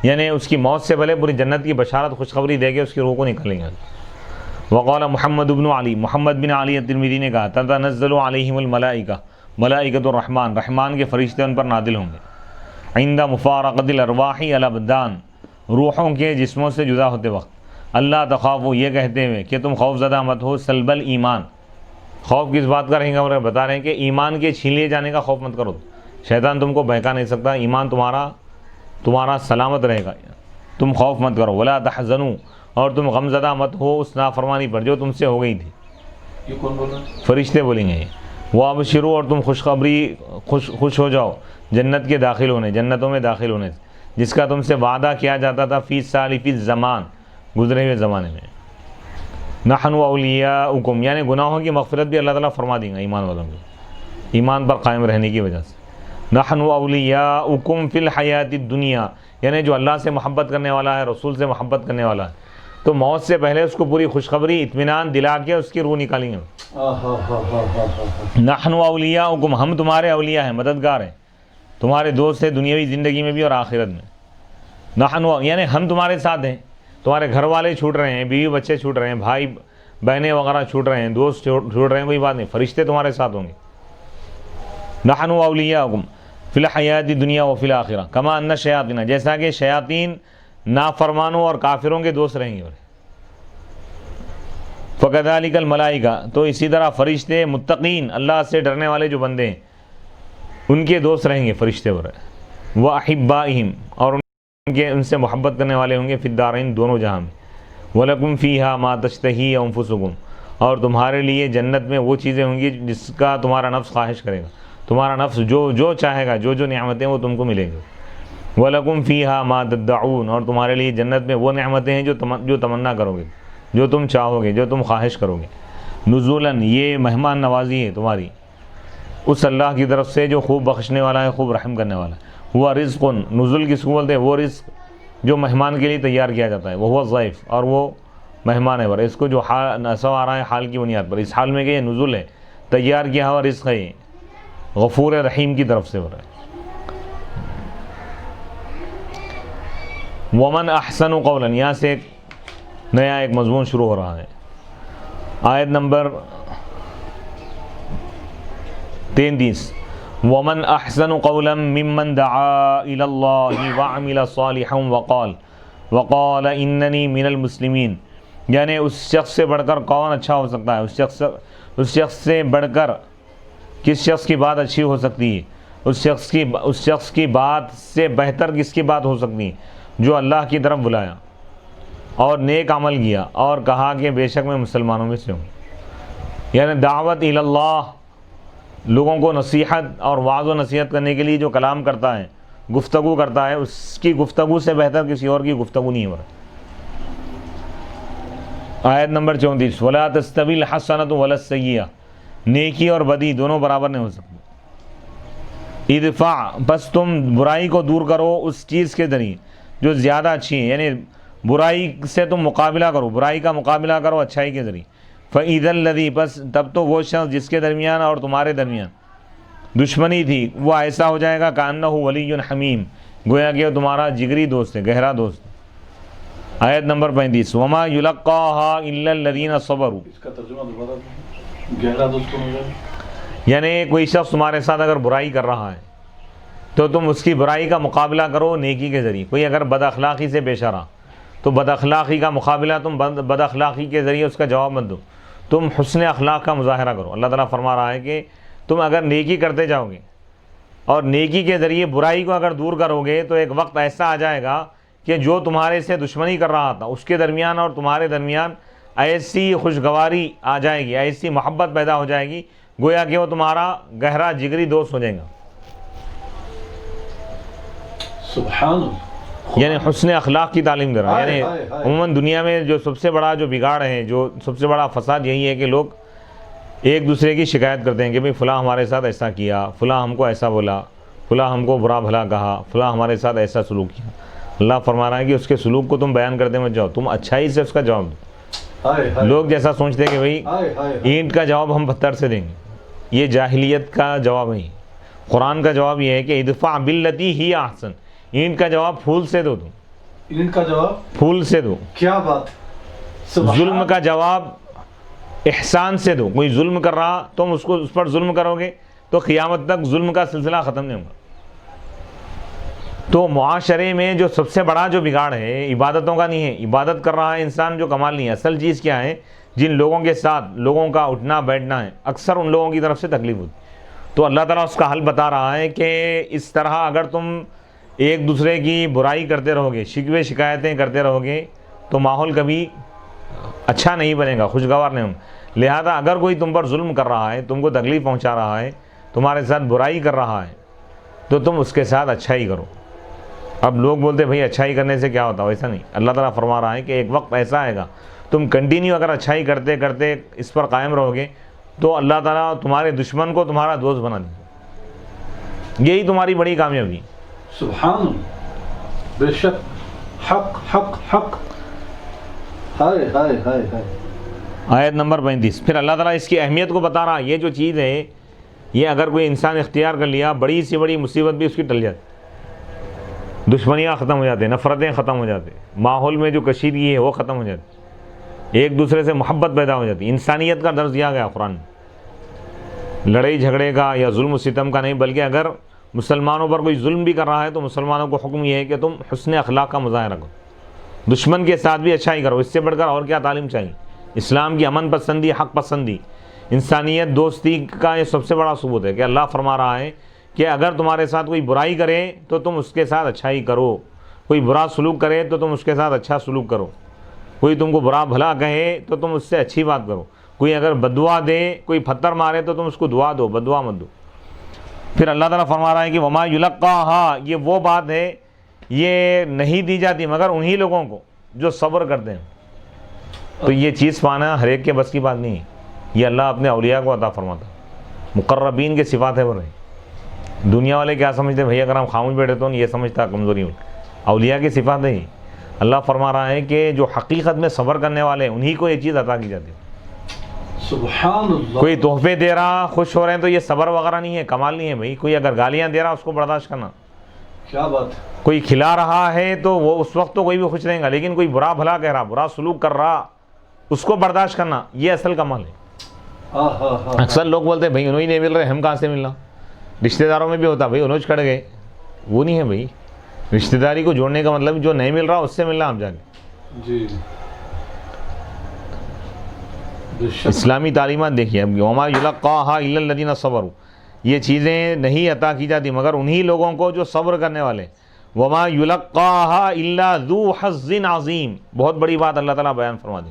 یعنی اس کی موت سے پہلے پوری جنت کی بشارت خوشخبری دے کے اس کی روح کو نکالیں گے. وقال محمد بن علی، محمد بن علی الترمذی نے کہا تتنزل علیہم الملائکہ، ملائکۃ الرحمن، رحمان کے فرشتے ان پر نازل ہوں گے. عند مفارقۃ الارواح الابدان، روحوں کے جسموں سے جدا ہوتے وقت. اللہ تخافوا، یہ کہتے ہوئے کہ تم خوف زدہ مت ہو. سلب الایمان، خوف کس بات کا رہیں گا؟ اور بتا رہے ہیں کہ ایمان کے چھین لیے جانے کا خوف مت کرو. شیطان تم کو بہکا نہیں سکتا، ایمان تمہارا سلامت رہے گا، تم خوف مت کرو. ولا تحزنوا، اور تم غم زدہ مت ہو اس نافرمانی پر جو تم سے ہو گئی تھی. یہ کون بولا؟ فرشتے بولیں گے. وابشروا، اور تم خوش ہو جاؤ جنت کے داخل ہونے، جنتوں میں داخل ہونے سے جس کا تم سے وعدہ کیا جاتا تھا فی سالف الزمان، گزرے ہوئے زمانے میں. نحن اولیاؤکم، یعنی گناہوں کی مغفرت بھی اللہ تعالیٰ فرما دیں گا ایمان والوں کو، ایمان پر قائم رہنے کی وجہ سے. نحن اولیاؤکم فی الحیات الدنیا، یعنی جو اللہ سے محبت کرنے والا ہے، رسول سے محبت کرنے والا ہے، تو موت سے پہلے اس کو پوری خوشخبری اطمینان دلا کے اس کی روح نکالیں گے. نحن اولیاؤکم، ہم تمہارے اولیاء ہیں، مددگار ہیں، تمہارے دوست ہیں دنیاوی زندگی میں بھی اور آخرت میں. نحن، یعنی ہم تمہارے ساتھ ہیں. تمہارے گھر والے چھوٹ رہے ہیں، بیوی بچے چھوٹ رہے ہیں، بھائی بہنیں وغیرہ چھوٹ رہے ہیں، دوست چھوٹ رہے ہیں، کوئی بات نہیں، فرشتے تمہارے ساتھ ہوں گے. نحن اولیاؤکم فی الحیات الدنیا وفی الآخرہ کما ان الشیاطین، جیسا کہ شیاطین نافرمانوں اور کافروں کے دوست رہیں گے. فکذالک الملائکہ، تو اسی طرح فرشتے متقین، اللہ سے ڈرنے والے جو بندے ہیں ان کے دوست رہیں گے فرشتے. وَأَحِبَّائِهِمْ، اور ان سے محبت کرنے والے ہوں گے فی الدارین، دونوں جہاں میں. وَلَكُمْ فِيهَا مَا تَشْتَهِي أَنفُسُكُمْ، اور تمہارے لیے جنت میں وہ چیزیں ہوں گی جس کا تمہارا نفس خواہش کرے گا. تمہارا نفس جو چاہے گا، جو نعمتیں وہ تم کو ملیں گی. وَلَكُمْ فِيهَا مَا تَدَّعُونَ، اور تمہارے لیے جنت میں وہ نعمتیں ہیں جو تمنا کرو گے، جو تم چاہو گے، جو تم خواہش کرو گے. نزولاً، یہ مہمان نوازی ہے تمہاری اس اللہ کی طرف سے جو خوب بخشنے والا ہے، خوب رحم کرنے والا ہے. وہ رزق، نزول کس کو بولتے ہیں؟ وہ رزق جو مہمان کے لیے تیار کیا جاتا ہے. وہ ضیف، اور وہ مہمان ہے. اس کو جو نصب آ رہا ہے حال کی بنیاد پر، اس حال میں کہ یہ نزول ہے، تیار کیا ہوا رزق ہے، غفور رحیم کی طرف سے ہو رہا ہے. ومن احسن قولا، یہاں سے نیا ایک مضمون شروع ہو رہا ہے. آیت نمبر 33، ومن احسن قولا ممن دعا الى اللہ وعمل صالحا وقال اننی من المسلمین. یعنی اس شخص سے بڑھ کر کون اچھا ہو سکتا ہے؟ اس شخص سے بڑھ کر کس شخص کی بات اچھی ہو سکتی ہے؟ اس شخص کی بات سے بہتر کس کی بات ہو سکتی ہے؟ جو اللہ کی طرف بلایا اور نیک عمل کیا اور کہا کہ بے شک میں مسلمانوں میں سے ہوں. یعنی دعوت الی اللہ، لوگوں کو نصیحت اور وعظ و نصیحت کرنے کے لیے جو کلام کرتا ہے، گفتگو کرتا ہے، اس کی گفتگو سے بہتر کسی اور کی گفتگو نہیں ہو رہا. آیت نمبر 34، وَلَا تَسْتَوِي الْحَسَنَةُ وَلَا السَّيِّئَةُ، نیکی اور بدی دونوں برابر نہیں ہو سکتے. ادفع، بس تم برائی کو دور کرو اس چیز کے ذریعے جو زیادہ اچھی ہے. یعنی برائی سے تم مقابلہ کرو، برائی کا مقابلہ کرو اچھائی کے ذریعے. فَإِذَا الَّذِي، بس تب تو وہ شخص جس کے درمیان اور تمہارے درمیان دشمنی تھی وہ ایسا ہو جائے گا کأنہ ولی حمیم، گویا کہ وہ تمہارا جگری دوست ہے، گہرا دوست. آیت نمبر 35 وما یلقاها الا الذین صبروا. اس کا ترجمہ دوبارہ گہرا دوستوں ہو جائے. یعنی کوئی شخص تمہارے ساتھ اگر برائی کر رہا ہے تو تم اس کی برائی کا مقابلہ کرو نیکی کے ذریعے. کوئی اگر بد اخلاقی سے پیش آ رہا تو بد اخلاقی کا مقابلہ تم بد اخلاقی کے ذریعے اس کا جواب مت دو, تم حسن اخلاق کا مظاہرہ کرو. اللہ تعالیٰ فرما رہا ہے کہ تم اگر نیکی کرتے جاؤ گے اور نیکی کے ذریعے برائی کو اگر دور کرو گے تو ایک وقت ایسا آ جائے گا کہ جو تمہارے سے دشمنی کر رہا تھا اس کے درمیان اور تمہارے درمیان ایسی خوشگواری آ جائے گی, ایسی محبت پیدا ہو جائے گی گویا کہ وہ تمہارا گہرا جگری دوست ہو جائے گا. سبحان اللہ. یعنی حسن اخلاق کی تعلیم دے رہا ہے. یعنی عموماً دنیا میں جو سب سے بڑا جو بگاڑ ہے, جو سب سے بڑا فساد یہی ہے کہ لوگ ایک دوسرے کی شکایت کرتے ہیں کہ بھئی فلاں ہمارے ساتھ ایسا کیا, فلاں ہم کو ایسا بولا, فلاں ہم کو برا بھلا کہا, فلاں ہمارے ساتھ ایسا سلوک کیا. اللہ فرما رہا ہے کہ اس کے سلوک کو تم بیان کرتے مت جاؤ, تم اچھائی سے اس کا جواب دو. لوگ جیسا سوچتے ہیں کہ بھئی اینٹ کا جواب ہم پتھر سے دیں گے, یہ جاہلیت کا جواب ہے. قرآن کا جواب یہ ہے کہ ادفع باللتی ہی احسن. اینٹ کا جواب پھول سے دو, تم اینٹ کا جواب پھول سے دو. کیا بات. ظلم کا جواب احسان سے دو. کوئی ظلم کر رہا تم اس پر ظلم کرو گے تو قیامت تک ظلم کا سلسلہ ختم نہیں ہوگا. تو معاشرے میں جو سب سے بڑا جو بگاڑ ہے عبادتوں کا نہیں ہے. عبادت کر رہا ہے انسان جو کمال نہیں ہے. اصل چیز کیا ہے, جن لوگوں کے ساتھ لوگوں کا اٹھنا بیٹھنا ہے اکثر ان لوگوں کی طرف سے تکلیف ہوتی. تو اللہ تعالیٰ اس کا حل بتا رہا ہے کہ اس طرح اگر تم ایک دوسرے کی برائی کرتے رہو گے, شکوے شکایتیں کرتے رہو گے تو ماحول کبھی اچھا نہیں بنے گا, خوشگوار نہیں ہوگا. لہذا اگر کوئی تم پر ظلم کر رہا ہے, تم کو تکلیف پہنچا رہا ہے, تمہارے ساتھ برائی کر رہا ہے تو تم اس کے ساتھ اچھائی کرو. اب لوگ بولتے بھئی اچھائی کرنے سے کیا ہوتا ہے, ویسا نہیں. اللہ تعالیٰ فرما رہا ہے کہ ایک وقت ایسا آئے گا تم کنٹینیو اگر اچھائی کرتے کرتے اس پر قائم رہو گے تو اللہ تعالیٰ تمہارے دشمن کو تمہارا دوست بنا دے گا. یہی تمہاری بڑی کامیابی. سبحان اللہ. بے شک حق حق حق. ہائے ہائے ہائے ہائے. آیت نمبر 35 پھر اللہ تعالیٰ اس کی اہمیت کو بتا رہا. یہ جو چیز ہے یہ اگر کوئی انسان اختیار کر لیا بڑی سی بڑی مصیبت بھی اس کی ٹل جاتی, دشمنیاں ختم ہو جاتے, نفرتیں ختم ہو جاتے, ماحول میں جو کشیدگی ہے وہ ختم ہو جاتی, ایک دوسرے سے محبت پیدا ہو جاتی. انسانیت کا درس دیا گیا قرآن میں, لڑائی جھگڑے کا یا ظلم و ستم کا نہیں, بلکہ اگر مسلمانوں پر کوئی ظلم بھی کر رہا ہے تو مسلمانوں کو حکم یہ ہے کہ تم حسن اخلاق کا مظاہرہ کرو, دشمن کے ساتھ بھی اچھائی کرو. اس سے بڑھ کر اور کیا تعلیم چاہیے. اسلام کی امن پسندی, حق پسندی, انسانیت دوستی کا یہ سب سے بڑا ثبوت ہے کہ اللہ فرما رہا ہے کہ اگر تمہارے ساتھ کوئی برائی کرے تو تم اس کے ساتھ اچھائی کرو, کوئی برا سلوک کرے تو تم اس کے ساتھ اچھا سلوک کرو, کوئی تم کو برا بھلا کہے تو تم اس سے اچھی بات کرو, کوئی اگر بددعا دے, کوئی پتھر مارے تو تم اس کو دعا دو, بددعا مت دو. پھر اللہ تعالیٰ فرما رہا ہے کہ وما یلقاہا, یہ وہ بات ہے یہ نہیں دی جاتی مگر انہی لوگوں کو جو صبر کرتے ہیں. تو یہ چیز پانا ہر ایک کے بس کی بات نہیں ہے, یہ اللہ اپنے اولیاء کو عطا فرماتا. مقربین کے صفات ہے وہ نہیں. دنیا والے کیا سمجھتے ہیں, بھئی اگر ہم خاموش بیٹھے تو یہ سمجھتا کمزوری ہو. اولیاء کی صفات ہے. اللہ فرما رہا ہے کہ جو حقیقت میں صبر کرنے والے ہیں انہی کو یہ چیز عطا کی جاتی ہے. سبحان اللہ. کوئی تحفے دے رہا خوش ہو رہے ہیں تو یہ صبر وغیرہ نہیں ہے, کمال نہیں ہے بھائی. کوئی اگر گالیاں دے رہا اس کو برداشت کرنا, کیا بات ہے. کوئی کھلا رہا ہے تو وہ اس وقت تو کوئی بھی خوش رہے گا, لیکن کوئی برا بھلا کہہ رہا, برا سلوک کر رہا, اس کو برداشت کرنا, یہ اصل کمال ہے. اکثر لوگ بولتے ہیں بھائی انہوں ہی نہیں مل رہے, ہم کہاں سے ملنا. رشتہ داروں میں بھی ہوتا بھائی انہوں کھڑ گئے, وہ نہیں ہے بھائی. رشتہ داری کو جوڑنے کا مطلب جو نہیں مل رہا اس سے ملنا آپ جا کے. جی اسلامی تعلیمات دیکھیے. اب وما یلقاہا الا الذین صبروا, یہ چیزیں نہیں عطا کی جاتی مگر انہی لوگوں کو جو صبر کرنے والے. وما یلقاہا الا ذو حظ عظیم, بہت بڑی بات اللہ تعالیٰ بیان فرما دے.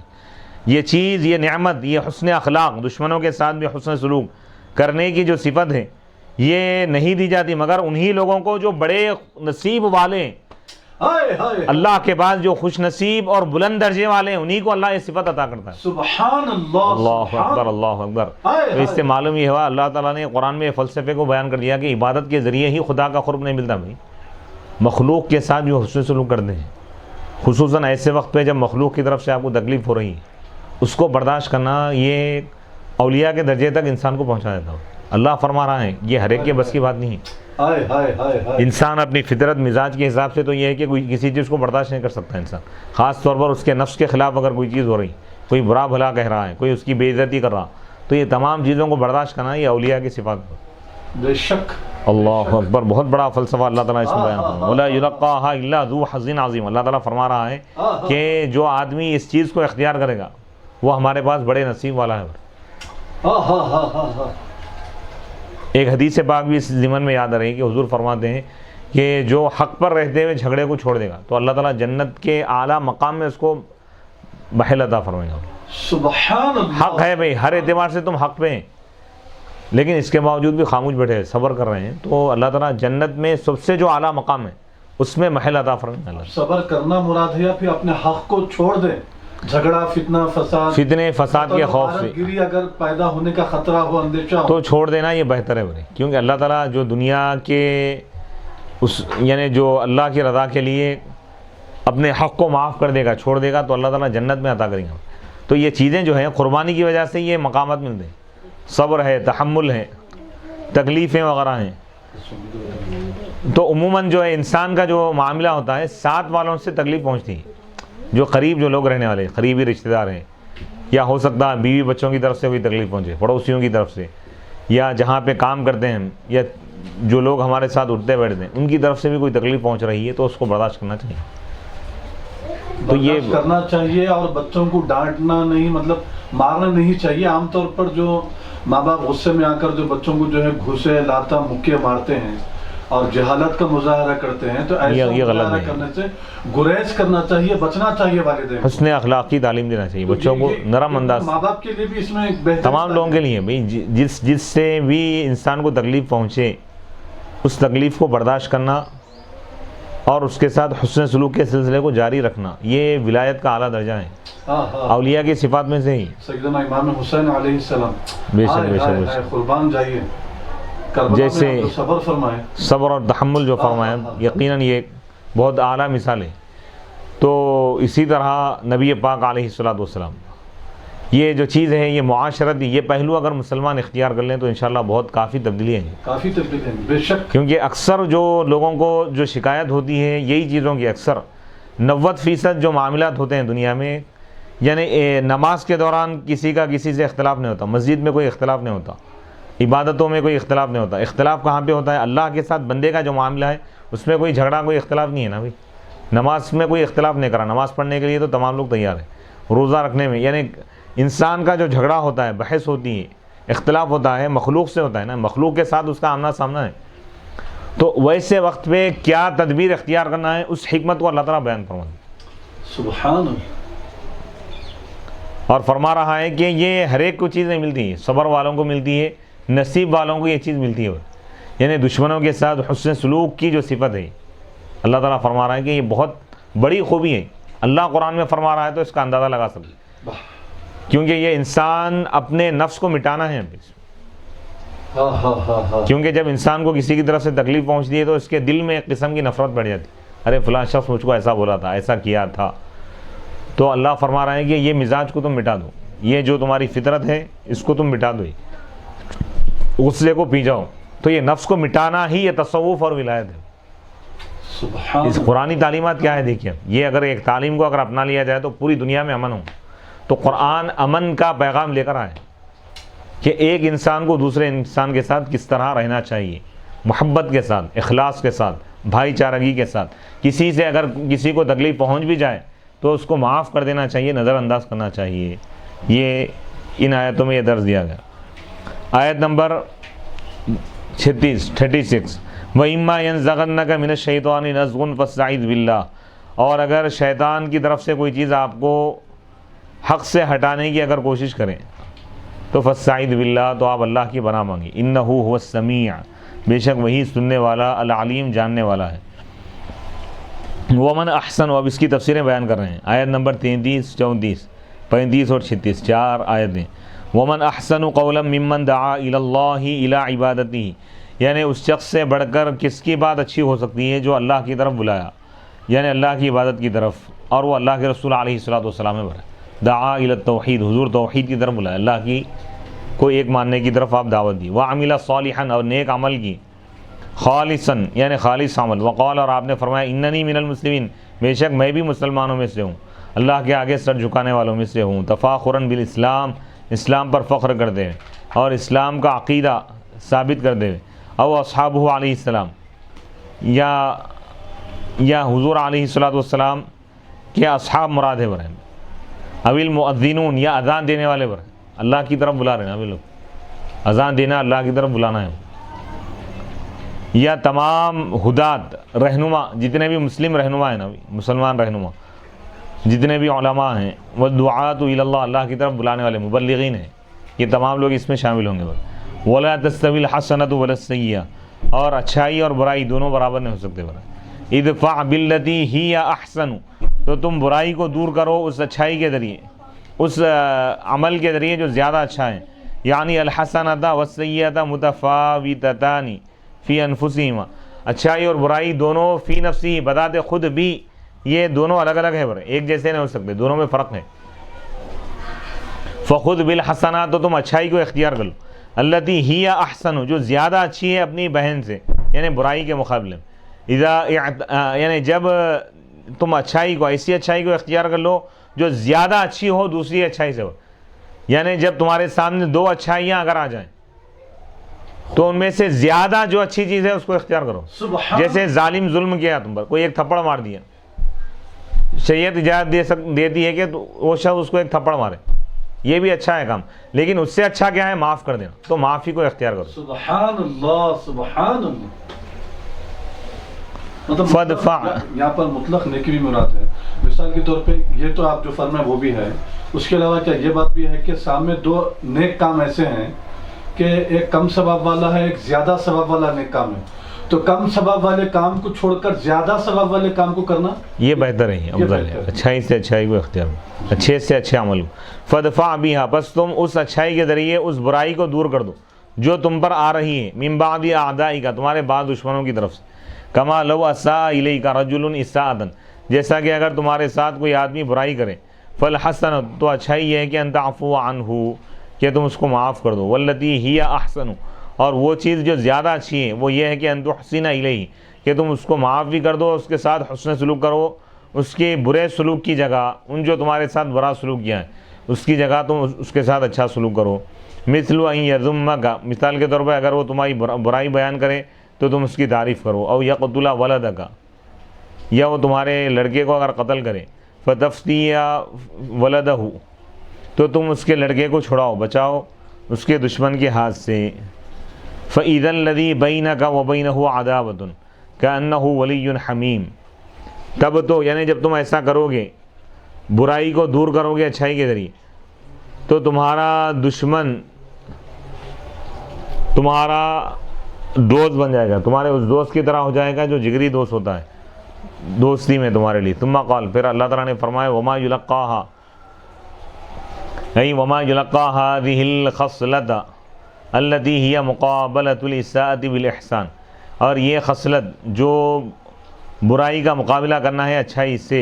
یہ چیز, یہ نعمت, یہ حسن اخلاق, دشمنوں کے ساتھ بھی حسن سلوک کرنے کی جو صفت ہے یہ نہیں دی جاتی مگر انہی لوگوں کو جو بڑے نصیب والے ہیں, اللہ کے بعد جو خوش نصیب اور بلند درجے والے ہیں انہی کو اللہ یہ صفت عطا کرتا ہے. سبحان اللہ. اللہ اکبر, اللہ اکبر. تو اس سے معلوم یہ ہوا اللہ تعالیٰ نے قرآن میں فلسفے کو بیان کر دیا کہ عبادت کے ذریعے ہی خدا کا قرب نہیں ملتا بھائی. مخلوق کے ساتھ جو حسن سلوک کرتے ہیں, خصوصاً ایسے وقت پہ جب مخلوق کی طرف سے آپ کو تکلیف ہو رہی ہے, اس کو برداشت کرنا یہ اولیاء کے درجے تک انسان کو پہنچا دیتا ہو. اللہ فرما رہا ہے یہ ہر ایک کے بس کی بات نہیں ہے. ہائے ہائے ہائے ہائے. انسان اپنی فطرت مزاج کے حساب سے تو یہ ہے کہ کوئی کسی چیز کو برداشت نہیں کر سکتا انسان، خاص طور پر اس کے نفس کے خلاف اگر کوئی چیز ہو رہی، کوئی برا بھلا کہہ رہا ہے، کوئی اس کی بے عزتی کر رہا، تو یہ تمام چیزوں کو برداشت کرنا یہ اولیاء کی صفات ہے. بے شک. اللہ اکبر، بہت بڑا فلسفہ اللہ تعالیٰ اس میں بیان فرما. وَلَا يُلَقَّاهَا إِلَّا ذُو حَظٍّ عَظِيمٍ. اللہ تعالیٰ فرما رہا ہے کہ جو آدمی اس چیز کو اختیار کرے گا وہ ہمارے پاس بڑے نصیب والا ہے. ایک حدیث پاک بھی اس ضمن میں یاد آ رہی ہے کہ حضور فرماتے ہیں کہ جو حق پر رہتے ہوئے جھگڑے کو چھوڑ دے گا تو اللہ تعالیٰ جنت کے اعلیٰ مقام میں اس کو محل عطا فرمائے گا. سبحان اللہ. حق ہے بھائی، ہر اعتبار سے تم حق پہ ہیں، لیکن اس کے باوجود بھی خاموش بیٹھے ہیں، صبر کر رہے ہیں، تو اللہ تعالیٰ جنت میں سب سے جو اعلیٰ مقام ہے اس میں محل عطا فرمائے گا. صبر کرنا مراد ہے یا پھر اپنے حق کو چھوڑ دیں؟ جھگڑا، فتنہ، فساد، فتنے فساد کے خوف سے گیری اگر پیدا ہونے کا خطرہ ہو، اندیشہ ہو تو چھوڑ دینا یہ بہتر ہے بھائی. کیونکہ اللہ تعالیٰ جو دنیا کے اس یعنی جو اللہ کی رضا کے لیے اپنے حق کو معاف کر دے گا، چھوڑ دے گا، تو اللہ تعالیٰ جنت میں عطا کریں گا. تو یہ چیزیں جو ہیں قربانی کی وجہ سے یہ مقامات ملتے ہیں. صبر ہے، تحمل ہے، تکلیفیں وغیرہ ہیں. تو عموماً جو ہے انسان کا جو معاملہ ہوتا ہے ساتھ والوں سے تکلیف پہنچتی ہے، جو قریب جو لوگ رہنے والے قریبی رشتہ دار ہیں، یا ہو سکتا ہے بیوی بچوں کی طرف سے کوئی تکلیف پہنچے، پڑوسیوں کی طرف سے، یا جہاں پہ کام کرتے ہیں یا جو لوگ ہمارے ساتھ اٹھتے بیٹھتے ہیں ان کی طرف سے بھی کوئی تکلیف پہنچ رہی ہے تو اس کو برداشت کرنا چاہیے. تو یہ برداشت کرنا چاہیے، اور بچوں کو ڈانٹنا نہیں، مطلب مارنا نہیں چاہیے. عام طور پر جو ماں باپ غصے میں آ کر جو بچوں کو جو ہے گھوسے، لاتا، مکے مارتے ہیں اور جہالت کا مظاہرہ کرتے ہیں، تو ایسا مظاہرہ کرنے سے گریز کرنا چاہیے، بچنا چاہیے والدین. حسن اخلاقی تعلیم دینا چاہیے بچوں کو، نرم انداز. ماں باپ کے لیے بھی اس میں ایک بہتر، تمام لوگوں کے لیے بھائی جس سے بھی انسان کو تکلیف پہنچے اس تکلیف کو برداشت کرنا اور اس کے ساتھ حسن سلوک کے سلسلے کو جاری رکھنا، یہ ولایت کا اعلیٰ درجہ ہے. اولیاء کی صفات میں سے ہی. سیدنا امام حسین علیہ السلام، بے شک بے شک قربان جائیے، جیسے صبر فرمائے، صبر اور تحمل جو فرمایا، یقیناً یہ بہت اعلیٰ مثال ہے. تو اسی طرح نبی پاک علیہ السلام یہ جو چیز ہے یہ معاشرت، یہ پہلو اگر مسلمان اختیار کر لیں تو انشاءاللہ بہت کافی تبدیلی ہیں. کافی تبدیلی ہیں بے شک. کیونکہ اکثر جو لوگوں کو جو شکایت ہوتی ہے یہی چیزوں کی، اکثر 90% جو معاملات ہوتے ہیں دنیا میں، یعنی نماز کے دوران کسی کا کسی سے اختلاف نہیں ہوتا، مسجد میں کوئی اختلاف نہیں ہوتا، عبادتوں میں کوئی اختلاف نہیں ہوتا. اختلاف کہاں پہ ہوتا ہے؟ اللہ کے ساتھ بندے کا جو معاملہ ہے اس میں کوئی جھگڑا، کوئی اختلاف نہیں ہے نا بھائی. نماز میں کوئی اختلاف نہیں کرا، نماز پڑھنے کے لیے تو تمام لوگ تیار ہیں. روزہ رکھنے میں یعنی انسان کا جو جھگڑا ہوتا ہے، بحث ہوتی ہے، اختلاف ہوتا ہے، مخلوق سے ہوتا ہے نا، مخلوق کے ساتھ اس کا آمنا سامنا ہے. تو ویسے وقت پہ کیا تدبیر اختیار کرنا ہے اس حکمت کو اللہ تعالیٰ بیان فرماتا ہے. سبحان اللہ. اور فرما رہا ہے کہ یہ ہر ایک کو چیزیں ملتی ہیں، صبر والوں کو ملتی ہے، نصیب والوں کو یہ چیز ملتی ہے. یعنی دشمنوں کے ساتھ حسن سلوک کی جو صفت ہے اللہ تعالیٰ فرما رہا ہے کہ یہ بہت بڑی خوبی ہے. اللہ قرآن میں فرما رہا ہے تو اس کا اندازہ لگا سکتے، کیونکہ یہ انسان اپنے نفس کو مٹانا ہے. کیونکہ جب انسان کو کسی کی طرف سے تکلیف پہنچتی ہے تو اس کے دل میں ایک قسم کی نفرت بڑھ جاتی، ارے فلاں شخص مجھ کو ایسا بولا تھا، ایسا کیا تھا. تو اللہ فرما رہا ہے کہ یہ مزاج کو تم مٹا دو، یہ جو تمہاری فطرت ہے اس کو تم مٹا دو، غصے کو پی جاؤ. تو یہ نفس کو مٹانا ہی یہ تصوف اور ولایت ہے. اس قرآنی تعلیمات کیا ہے دیکھیے، یہ اگر ایک تعلیم کو اگر اپنا لیا جائے تو پوری دنیا میں امن ہو. تو قرآن امن کا پیغام لے کر آئے کہ ایک انسان کو دوسرے انسان کے ساتھ کس طرح رہنا چاہیے، محبت کے ساتھ، اخلاص کے ساتھ، بھائی چارگی کے ساتھ. کسی سے اگر کسی کو تکلیف پہنچ بھی جائے تو اس کو معاف کر دینا چاہیے، نظر انداز کرنا چاہیے. یہ ان آیتوں میں یہ درس دیا گیا. آیت نمبر 36 وَإِمَّا يَنزَغَنَّكَ مِنَ الشَّيْطَانِ نَزْغٌ فَاسْتَعِذْ بِاللَّهِ. اور اگر شیطان کی طرف سے کوئی چیز آپ کو حق سے ہٹانے کی اگر کوشش کریں تو فَاسْتَعِذْ بِاللَّهِ، تو آپ اللہ کی پناہ مانگیں. إِنَّهُ هُوَ السَّمِيعُ، بے شک وہی سننے والا، العلیم جاننے والا ہے. وَمَنْ أَحْسَنُ، اب اس کی تفسیریں بیان کر رہے ہیں. آیت نمبر 33، 34، 35 اور 36، 4 آیتیں. وَمَنْ أَحْسَنُ قَوْلًا مِّمَّنْ دَعَا إِلَى اللَّهِ إِلَىٰ عِبَادَتِهِ، یعنی اس شخص سے بڑھ کر کس کی بات اچھی ہو سکتی ہے جو اللہ کی طرف بلایا، یعنی اللہ کی عبادت کی طرف، اور وہ اللہ کے رسول علیہ الصلوۃ والسلام میں بڑھا. دعا الی التوحید، حضور توحید کی طرف بلایا، اللہ کی کوئی ایک ماننے کی طرف آپ دعوت دی. وعمل صالحا اور نیک عمل کی, خالصا یعنی خالص عمل. وقال اور آپ نے فرمایا اننی من المسلمین بے شک میں بھی مسلمانوں میں سے ہوں, اللہ کے آگے سر جھکانے والوں میں سے ہوں. تفاخرا بالاسلام اسلام پر فخر کرتے ہوئے اور اسلام کا عقیدہ ثابت کرتے ہوئے. او اصحابہ علیہ السلام یا حضور علیہ السلام کے اصحاب مراد ہے برائے, اوی المؤذنون یا اذان دینے والے پر, اللہ کی طرف بلا رہے ہیں ابھی لوگ, اذان دینا اللہ کی طرف بلانا ہے. یا تمام ہدات رہنما جتنے بھی مسلم رہنما ہیں نا, مسلمان رہنما جتنے بھی علماء ہیں, والدعاۃ الی اللہ اللہ کی طرف بلانے والے مبلغین ہیں, یہ تمام لوگ اس میں شامل ہوں گے. ولا تستوی الحسنۃ ولا السیئۃ اور اچھائی اور برائی دونوں برابر نہیں ہو سکتے. ادفع باللتی ہی احسن تو تم برائی کو دور کرو اس اچھائی کے ذریعے, اس عمل کے ذریعے جو زیادہ اچھا ہے. یعنی الحسنۃ والسیئۃ متفاوتتان فی انفسہما, اچھائی اور برائی دونوں فی نفسی بذات خود بھی یہ دونوں الگ الگ ہے, ایک جیسے نہیں ہو سکتے, دونوں میں فرق ہے. فخذ بالحسنات تو تم اچھائی کو اختیار کر لو, التی ہی احسن جو زیادہ اچھی ہے اپنی بہن سے یعنی برائی کے مقابلے میں. یعنی جب تم اچھائی کو ایسی اچھائی کو اختیار کر لو جو زیادہ اچھی ہو دوسری اچھائی سے ہو, یعنی جب تمہارے سامنے دو اچھائیاں اگر آ جائیں تو ان میں سے زیادہ جو اچھی چیز ہے اس کو اختیار کرو. جیسے ظالم ظلم کیا تم پر, کوئی ایک تھپڑ مار دیا, شریعت اجازت دیتی ہے کہ وہ شخص اس کو ایک تھپڑ مارے, یہ بھی اچھا ہے کام, لیکن اس سے اچھا کیا ہے معاف کر دینا, تو معافی کو اختیار کرو. سبحان اللہ سبحان اللہ. فدفع یہاں پر مطلق نیکی بھی مراد ہے. مثال کے طور پہ یہ تو آپ جو فرمائے وہ بھی ہے, اس کے علاوہ کیا یہ بات بھی ہے کہ سامنے دو نیک کام ایسے ہیں کہ ایک کم ثواب والا ہے, ایک زیادہ ثواب والا نیک کام ہے, تو کم ثواب والے کام کو چھوڑ کر زیادہ ثواب والے کام کو کرنا یہ بہتر ہے, افضل ہے. اچھائی سے اچھائی کو اختیار کرو, اچھے سے اچھے عمل کو. فدفع بہا بس تم اس اچھائی کے ذریعے اس برائی کو دور کر دو جو تم پر آ رہی ہے, من بعد اعدائک تمہارے بعد دشمنوں کی طرف سے. کما لو اساء الیک رجل اساءۃ جیسا کہ اگر تمہارے ساتھ کوئی آدمی برائی کرے, فالحسن تو اچھائی یہ ہے کہ ان تعفو عنہ کہ تم اس کو معاف کر دو. واللتی ہی احسن اور وہ چیز جو زیادہ اچھی ہے وہ یہ ہے کہ ان تحسن الیہ کہ تم اس کو معاف بھی کر دو, اس کے ساتھ حسن سلوک کرو, اس کے برے سلوک کی جگہ ان جو تمہارے ساتھ برا سلوک کیا ہے اس کی جگہ تم اس کے ساتھ اچھا سلوک کرو. مثل ان یذمک مثال کے طور پہ اگر وہ تمہاری برائی بیان کرے تو تم اس کی تعریف کرو. او یقتل ولدک یا وہ تمہارے لڑکے کو اگر قتل کرے, فتفتی ولدہ تو تم اس کے لڑکے کو چھڑاؤ بچاؤ اس کے دشمن کے ہاتھ سے. فَإِذَا الَّذِي بَيْنَكَ وَبَيْنَهُ عَدَاوَةٌ كَأَنَّهُ وَلِيٌّ حَمِيمٌ تب تو یعنی جب تم ایسا کرو گے, برائی کو دور کرو گے اچھائی کے ذریعے, تو تمہارا دشمن تمہارا دوست بن جائے گا, تمہارے اس دوست کی طرح ہو جائے گا جو جگری دوست ہوتا ہے دوستی میں تمہارے لیے. ثم قال پھر اللہ تعالیٰ نے فرمایا وما یلقاها ای وما یلقا هذه الخصلۃ التي هي مقابلۃ الاساءۃ بالاحسان اور یہ خصلت جو برائی کا مقابلہ کرنا ہے اچھائی سے,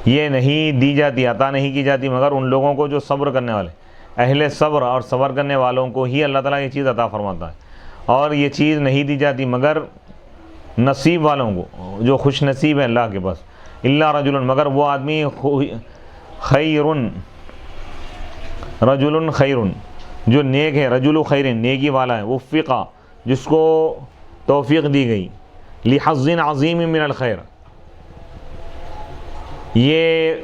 یہ نہیں دی جاتی عطا نہیں کی جاتی مگر ان لوگوں کو جو صبر کرنے والے, اہل صبر اور صبر کرنے والوں کو ہی اللہ تعالیٰ یہ چیز عطا فرماتا ہے. اور یہ چیز نہیں دی جاتی مگر نصیب والوں کو جو خوش نصیب ہیں اللہ کے پاس. الا رجل مگر وہ آدمی رجل خیر جو نیک ہے, رجل خیر نیکی والا ہے, وفقہ جس کو توفیق دی گئی, لحظ عظیم من الخیر یہ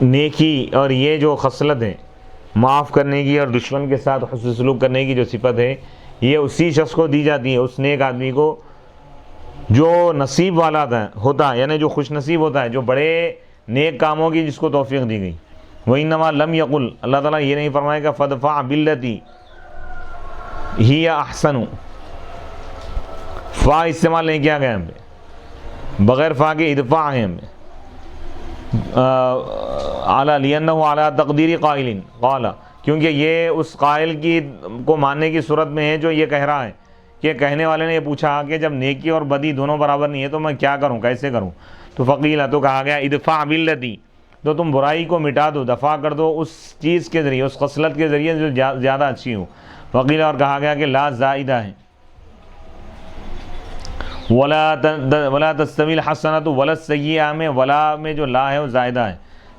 نیکی اور یہ جو خصلت ہے معاف کرنے کی اور دشمن کے ساتھ حسن سلوک کرنے کی جو صفت ہے یہ اسی شخص کو دی جاتی ہے, اس نیک آدمی کو جو نصیب والا ہوتا ہے یعنی جو خوش نصیب ہوتا ہے, جو بڑے نیک کاموں کی جس کو توفیق دی گئی. وَإِنَّمَا لَمْ يَقُلْ اللہ تعالیٰ یہ نہیں فرمائے گا فَدْفَعْ بِالَّتِي هِيَ أَحْسَنُ فا استعمال نہیں کیا گیا ہم پہ, بغیر فا کے ادفاع ہے ہم پہ, لِأَنَّهُ عَلَى تَقْدِيرِ قَائِلٍ قَالَ کیونکہ یہ اس قائل کی کو ماننے کی صورت میں ہے جو یہ کہہ رہا ہے کہ کہنے والے نے یہ پوچھا کہ جب نیکی اور بدی دونوں برابر نہیں ہے تو میں کیا کروں, کیسے کروں. تو فقیل تو کہا گیا ادفع باللتی تو تم برائی کو مٹا دو، دفع کر دو اس چیز کے ذریعے، اس خصلت کے ذریعے جو زیادہ اچھی ہو۔ وقیل اور کہا گیا کہ لا زائدہ ہے، ولا تستوی الحسنۃ ولا السیئہ میں ولا میں جو لا ہے وہ زائدہ ہے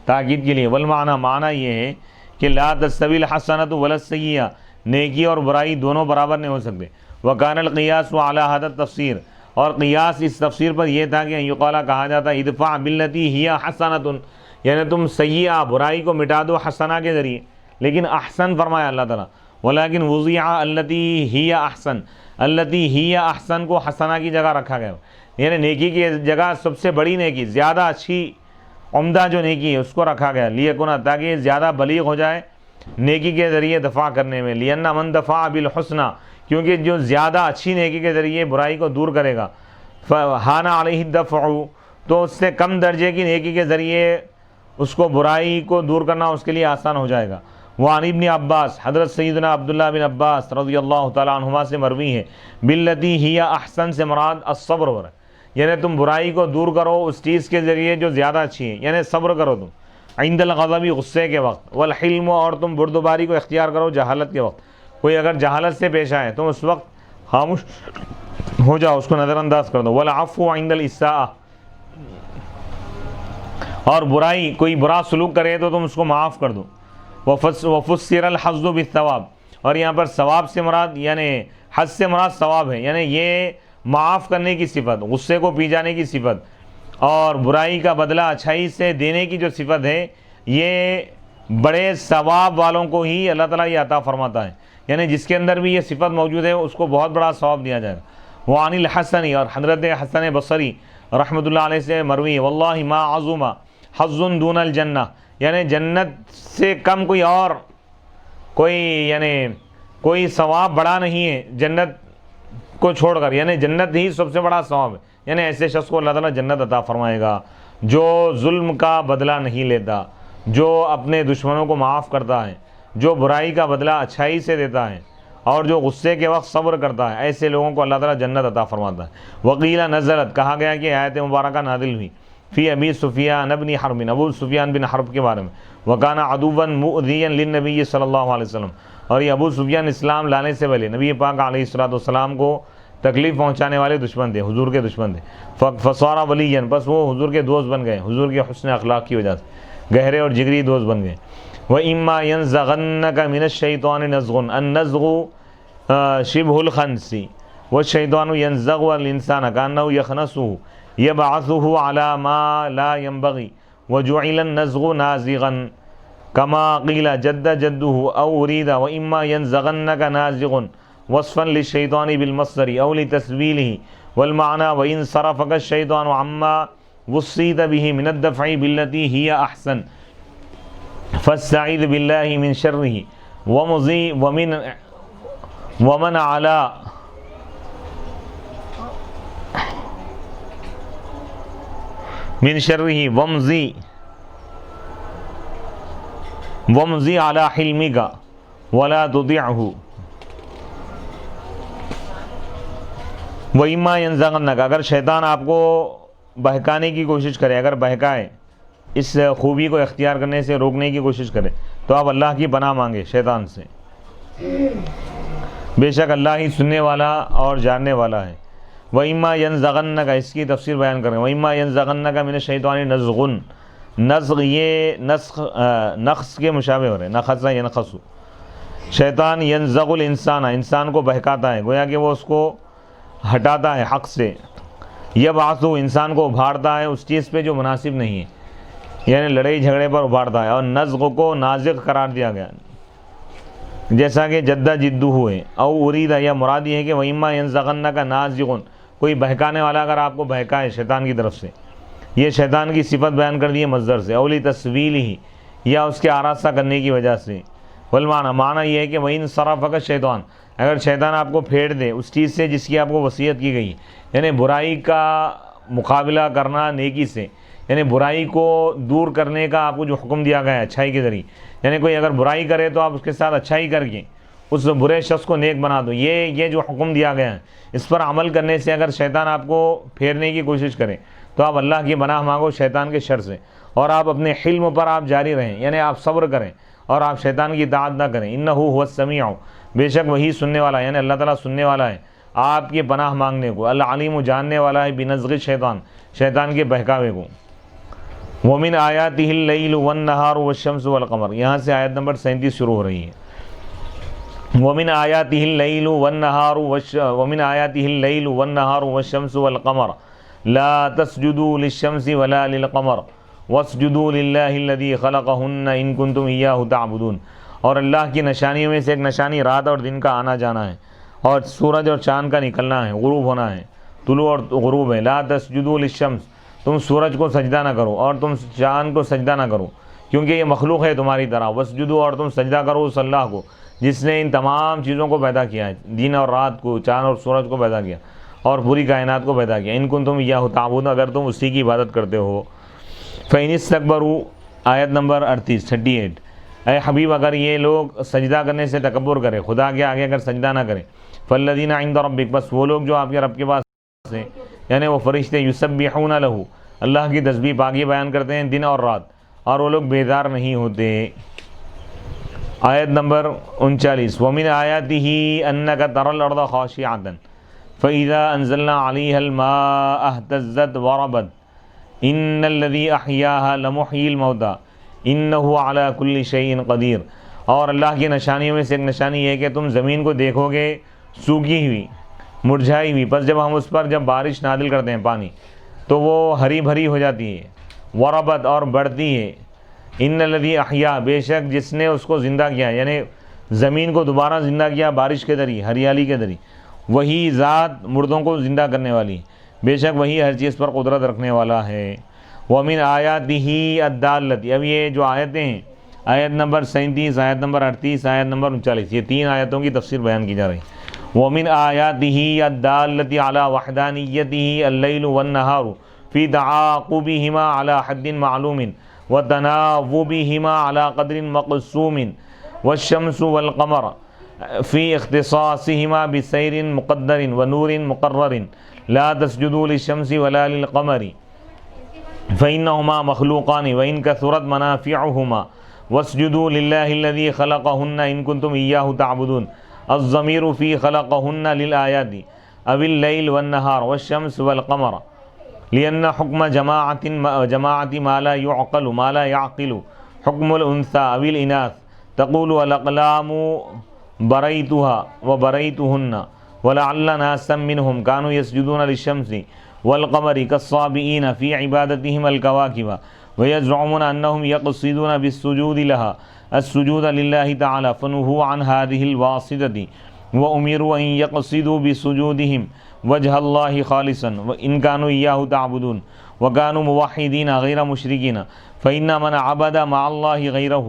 تاکید کے لیے۔ والمعنی معنی یہ ہے کہ لا تستوی الحسنۃ ولا السیئہ، نیکی اور برائی دونوں برابر نہیں ہو سکتے۔ وکان القیاس علی ھذا التفسیر، اور قیاس اس تفسیر پر یہ تھا کہ یقال کہا جاتا ادفع باللتی ہی حسنۃ، یعنی تم سیئہ برائی کو مٹا دو حسنہ کے ذریعے، لیکن احسن فرمایا اللہ تعالیٰ، ولیکن وضع التی ہی احسن، التی ہی احسن کو حسنہ کی جگہ رکھا گیا، یعنی نیکی کی جگہ سب سے بڑی نیکی، زیادہ اچھی عمدہ جو نیکی ہے اس کو رکھا گیا، لیکن تاکہ یہ زیادہ بلیغ ہو جائے نیکی کے ذریعے دفع کرنے میں، لأن من دفع بالحسنى، کیونکہ جو زیادہ اچھی نیکی کے ذریعے برائی کو دور کرے گا، فہان علیہ الدفع، تو اس سے کم درجے کی نیکی کے ذریعے اس کو برائی کو دور کرنا اس کے لیے آسان ہو جائے گا۔ وعن ابن عباس، حضرت سیدنا عبداللہ بن عباس رضی اللہ تعالیٰ عنہما سے مروی ہے، باللتی ہی احسن سے مراد الصبر ہو رہا ہے، یعنی تم برائی کو دور کرو اس چیز کے ذریعے جو زیادہ اچھی ہے، یعنی صبر کرو تم عند الغضب، غصے کے وقت، والحلم، اور تم بردباری کو اختیار کرو جہالت کے وقت، کوئی اگر جہالت سے پیش آئے تم اس وقت خاموش ہو جاؤ، اس کو نظر انداز کر دو۔ والعفو عند الاساءة، اور برائی کوئی برا سلوک کرے تو تم اس کو معاف کر دو۔ وفسر الحظ بالثواب، اور یہاں پر ثواب سے مراد یعنی حظ سے مراد ثواب ہے، یعنی یہ معاف کرنے کی صفت، غصے کو پی جانے کی صفت اور برائی کا بدلہ اچھائی سے دینے کی جو صفت ہے، یہ بڑے ثواب والوں کو ہی اللہ تعالیٰ یہ عطا فرماتا ہے، یعنی جس کے اندر بھی یہ صفت موجود ہے اس کو بہت بڑا ثواب دیا جائے گا۔ وعن الحسن، اور حضرت حسن بصری رحمۃ اللہ علیہ سے مروی، واللہ ما عظم حظ دون الجنہ، یعنی جنت سے کم کوئی ثواب بڑا نہیں ہے جنت کو چھوڑ کر، یعنی جنت ہی سب سے بڑا ثواب ہے، یعنی ایسے شخص کو اللہ تعالیٰ جنت عطا فرمائے گا جو ظلم کا بدلہ نہیں لیتا، جو اپنے دشمنوں کو معاف کرتا ہے، جو برائی کا بدلہ اچھائی سے دیتا ہے، اور جو غصے کے وقت صبر کرتا ہے، ایسے لوگوں کو اللہ تعالیٰ جنت عطا فرماتا ہے۔ وقیل نزلت، کہا گیا کہ آیت مبارکہ نازل ہوئی فی ابی سفیان بن حرب، ابو سفیان بن حرب کے بارے میں، وکان عدوا مؤذیا للنبی صلی اللہ علیہ وسلم، اور یہ ابو سفیان اسلام لانے سے پہلے نبی پاک علیہ الصلوۃ والسلام کو تکلیف پہنچانے والے دشمن تھے، حضور کے دشمن تھے۔ فصار ولیا، بس وہ حضور کے دوست بن گئے، حضور کے حسن اخلاق کی وجہ سے گہرے اور جگری دوست بن گئے۔ وَإِمَّا يَنزَغَنَّكَ مِنَ الشَّيْطَانِ نَزْغٌ، النَّزْغُ شِبْهُ الْخَنْسِ، وَالشَّيْطَانُ يَنزَغُ الْإِنسَانَ كَأَنَّهُ يَخْنَسُهُ يَبْعَثُهُ عَلَى مَا لَا يَنبَغِي وَجُعِلَ النَّزْغُ نَازِغًا كما قيل جد جده أو أريد وإما ينزغنك نازغ وصفا للشيطان بالمصدر أو لتسبيله، والمعنى وإن صرفك الشيطان عما وصيت به من الدفع بالتي هي أحسن فاستعيذ بالله من شره ومن على من شره ومضی علی حلمک ولا تطعہ۔ وَإِمَّا يَنزَغَنَّكَ، اگر شیطان آپ کو بہکانے کی کوشش کرے، اگر بہکائے، اس خوبی کو اختیار کرنے سے روکنے کی کوشش کرے، تو آپ اللہ کی پناہ مانگے شیطان سے، بے شک اللہ ہی سننے والا اور جاننے والا ہے۔ وَإِمَّا يَنزَغَنَّكَ، اس کی تفسیر بیان کریں، وَإِمَّا يَنزَغَنَّكَ مِنَ الشَّيْطَانِ نَزْغٌ، نزغ یہ نقص کے مشابہ ہو رہے، نخص ینخص، شیطان ینزغ الانسان، انسان کو بہکاتا ہے، گویا کہ وہ اس کو ہٹاتا ہے حق سے، یبعث، انسان کو ابھارتا ہے اس چیز پہ جو مناسب نہیں ہے، یعنی لڑائی جھگڑے پر ابھارتا ہے، اور نزغ کو نازغ قرار دیا گیا، جیسا کہ جدہ جدو ہوئے، او ارید، یا مراد یہ ہے کہ وَإِمَّا يَنزَغَنَّكَ نَازِغٌ، کوئی بہکانے والا اگر آپ کو بہکائے شیطان کی طرف سے، یہ شیطان کی صفت بیان کر دی ہے مصدر سے، اولی تسویلہ، یا اس کے آراستہ کرنے کی وجہ سے، والمعنی، معنی یہ ہے کہ وَإِن صَرَفَكَ الشَّيْطَانُ، اگر شیطان آپ کو پھیر دے اس چیز سے جس کی آپ کو وصیت کی گئی، یعنی برائی کا مقابلہ کرنا نیکی سے، یعنی برائی کو دور کرنے کا آپ کو جو حکم دیا گیا ہے اچھائی کے ذریعے، یعنی کوئی اگر برائی کرے تو آپ اس کے ساتھ اچھائی کر کے اس برے شخص کو نیک بنا دو، یہ جو حکم دیا گیا ہے اس پر عمل کرنے سے اگر شیطان آپ کو پھیرنے کی کوشش کرے تو آپ اللہ کی پناہ مانگو شیطان کے شر سے، اور آپ اپنے حلم پر آپ جاری رہیں، یعنی آپ صبر کریں اور آپ شیطان کی اطاعت نہ کریں۔ انہ هو السمیع، بے شک وہی سننے والا ہے، یعنی اللہ تعالیٰ سننے والا ہے آپ کے پناہ مانگنے کو، العلیم جاننے والا ہے بنزغ شیطان، شیطان کے بہکاوے کو۔ ومن آیاتہ اللیل والنہار والشمس والقمر، یہاں سے آیت نمبر 37 شروع ہو رہی ہے۔ ومن آیاتہ اللیل والنہار ومن آیاتہ اللیل والنہار والشمس والقمر لا تسجدوا للشمس ولا للقمر واسجدوا للہ الذی خلقہن ان کنتم ایاہ تعبدون، اور اللہ کی نشانیوں میں سے ایک نشانی رات اور دن کا آنا جانا ہے، اور سورج اور چاند کا نکلنا ہے، غروب ہونا ہے، طلوع اور غروب ہے۔ لا تسجدوا للشمس، تم سورج کو سجدہ نہ کرو اور تم چاند کو سجدہ نہ کرو کیونکہ یہ مخلوق ہے تمہاری طرح۔ واسجدوا، اور تم سجدہ کرو اس اللہ کو جس نے ان تمام چیزوں کو پیدا کیا ہے، دن اور رات کو، چاند اور سورج کو پیدا کیا اور پوری کائنات کو پیدا کیا۔ ان کنتم ایاہ تعبدون، اگر تم اسی کی عبادت کرتے ہو۔ فَإِنِ اسْتَكْبَرُوا، آیت نمبر 38، اے حبیب اگر یہ لوگ سجدہ کرنے سے تکبر کرے، خدا کے آگے اگر سجدہ نہ کرے، فَالَّذِينَ عِندَ رَبِّكَ، بس وہ لوگ جو آپ کے رب کے پاس ہیں، یعنی وہ فرشتے، یسبحون لہ، اللہ کی تسبیح پاکی بیان کرتے ہیں دن اور رات، اور وہ لوگ بیدار نہیں ہوتے۔ آیت نمبر 39، وَمِنْ آیَاتِهِ أَنَّكَ تَرَى الْأَرْضَ خَاشِعَةً فَإِذَا أَنزَلْنَا عَلَيْهَا الْمَاءَ اهْتَزَّتْ وَرَبَتْ إِنَّ الَّذِي أَحْيَاهَا لَمُحْيِي الْمَوْتَى إِنَّهُ عَلَى كُلِّ شَيْءٍ قَدِيرٌ، اور اللہ کی نشانیوں میں سے ایک نشانی یہ ہے کہ تم زمین کو دیکھو گے سوکھی ہوئی، مرجھائی ہوئی، پس جب ہم اس پر جب بارش نازل کرتے ہیں پانی تو وہ ہری بھری ہو جاتی ہے، وربت، اور بڑھتی ہے۔ ان الذی احیا، بے شک جس نے اس کو زندہ کیا، یعنی زمین کو دوبارہ زندہ کیا بارش کے ذریعے، ہریالی کے ذریعے، وہی ذات مردوں کو زندہ کرنے والی، بے شک وہی ہر چیز پر قدرت رکھنے والا ہے۔ ومن آیاتہ الدالۃ، اب یہ جو آیتیں ہیں، آیت نمبر 37، آیت نمبر 38، آیت نمبر 39، یہ تین آیتوں کی تفسیر بیان کی جا رہی ہے۔ ومن آیاتہ الدالۃ علی وحدانیتہ اللیل والنہار فی تعاقبہما علی حد معلوم وتناوبہما علی قدر مقسوم والشمس والقمر فی اختصاصہما بسیر مقدر ونور مقرر لا تسجدوا للشمس ولا للقمر فإنہما مخلوقان وإن كثرت منافعہما واسجدوا للہ الذی خلقہن ان کنتم ایاہ تعبدون۔ الضمیر فی خلقہن للآیات او اللیل والنہار والشمس والقمر لأن حکم جماعت ما لا يعقل حکم الانثى او الاناث تقول الاقلام بریتها وبریتهن ولعل ناسا منهم كانوا يسجدون للشمس والقمر كالصابئين في عبادتهم الكواكب ويزعمون أنهم يقصدون بالسجود لها السجود لله تعالى فنهوا عن هذه الواسطة وأمروا أن يقصدوا بسجودهم وجه الله خالصا وإن كانوا إياه تعبدون وكانوا موحدين غير مشركين فإن من عبد مع الله غيره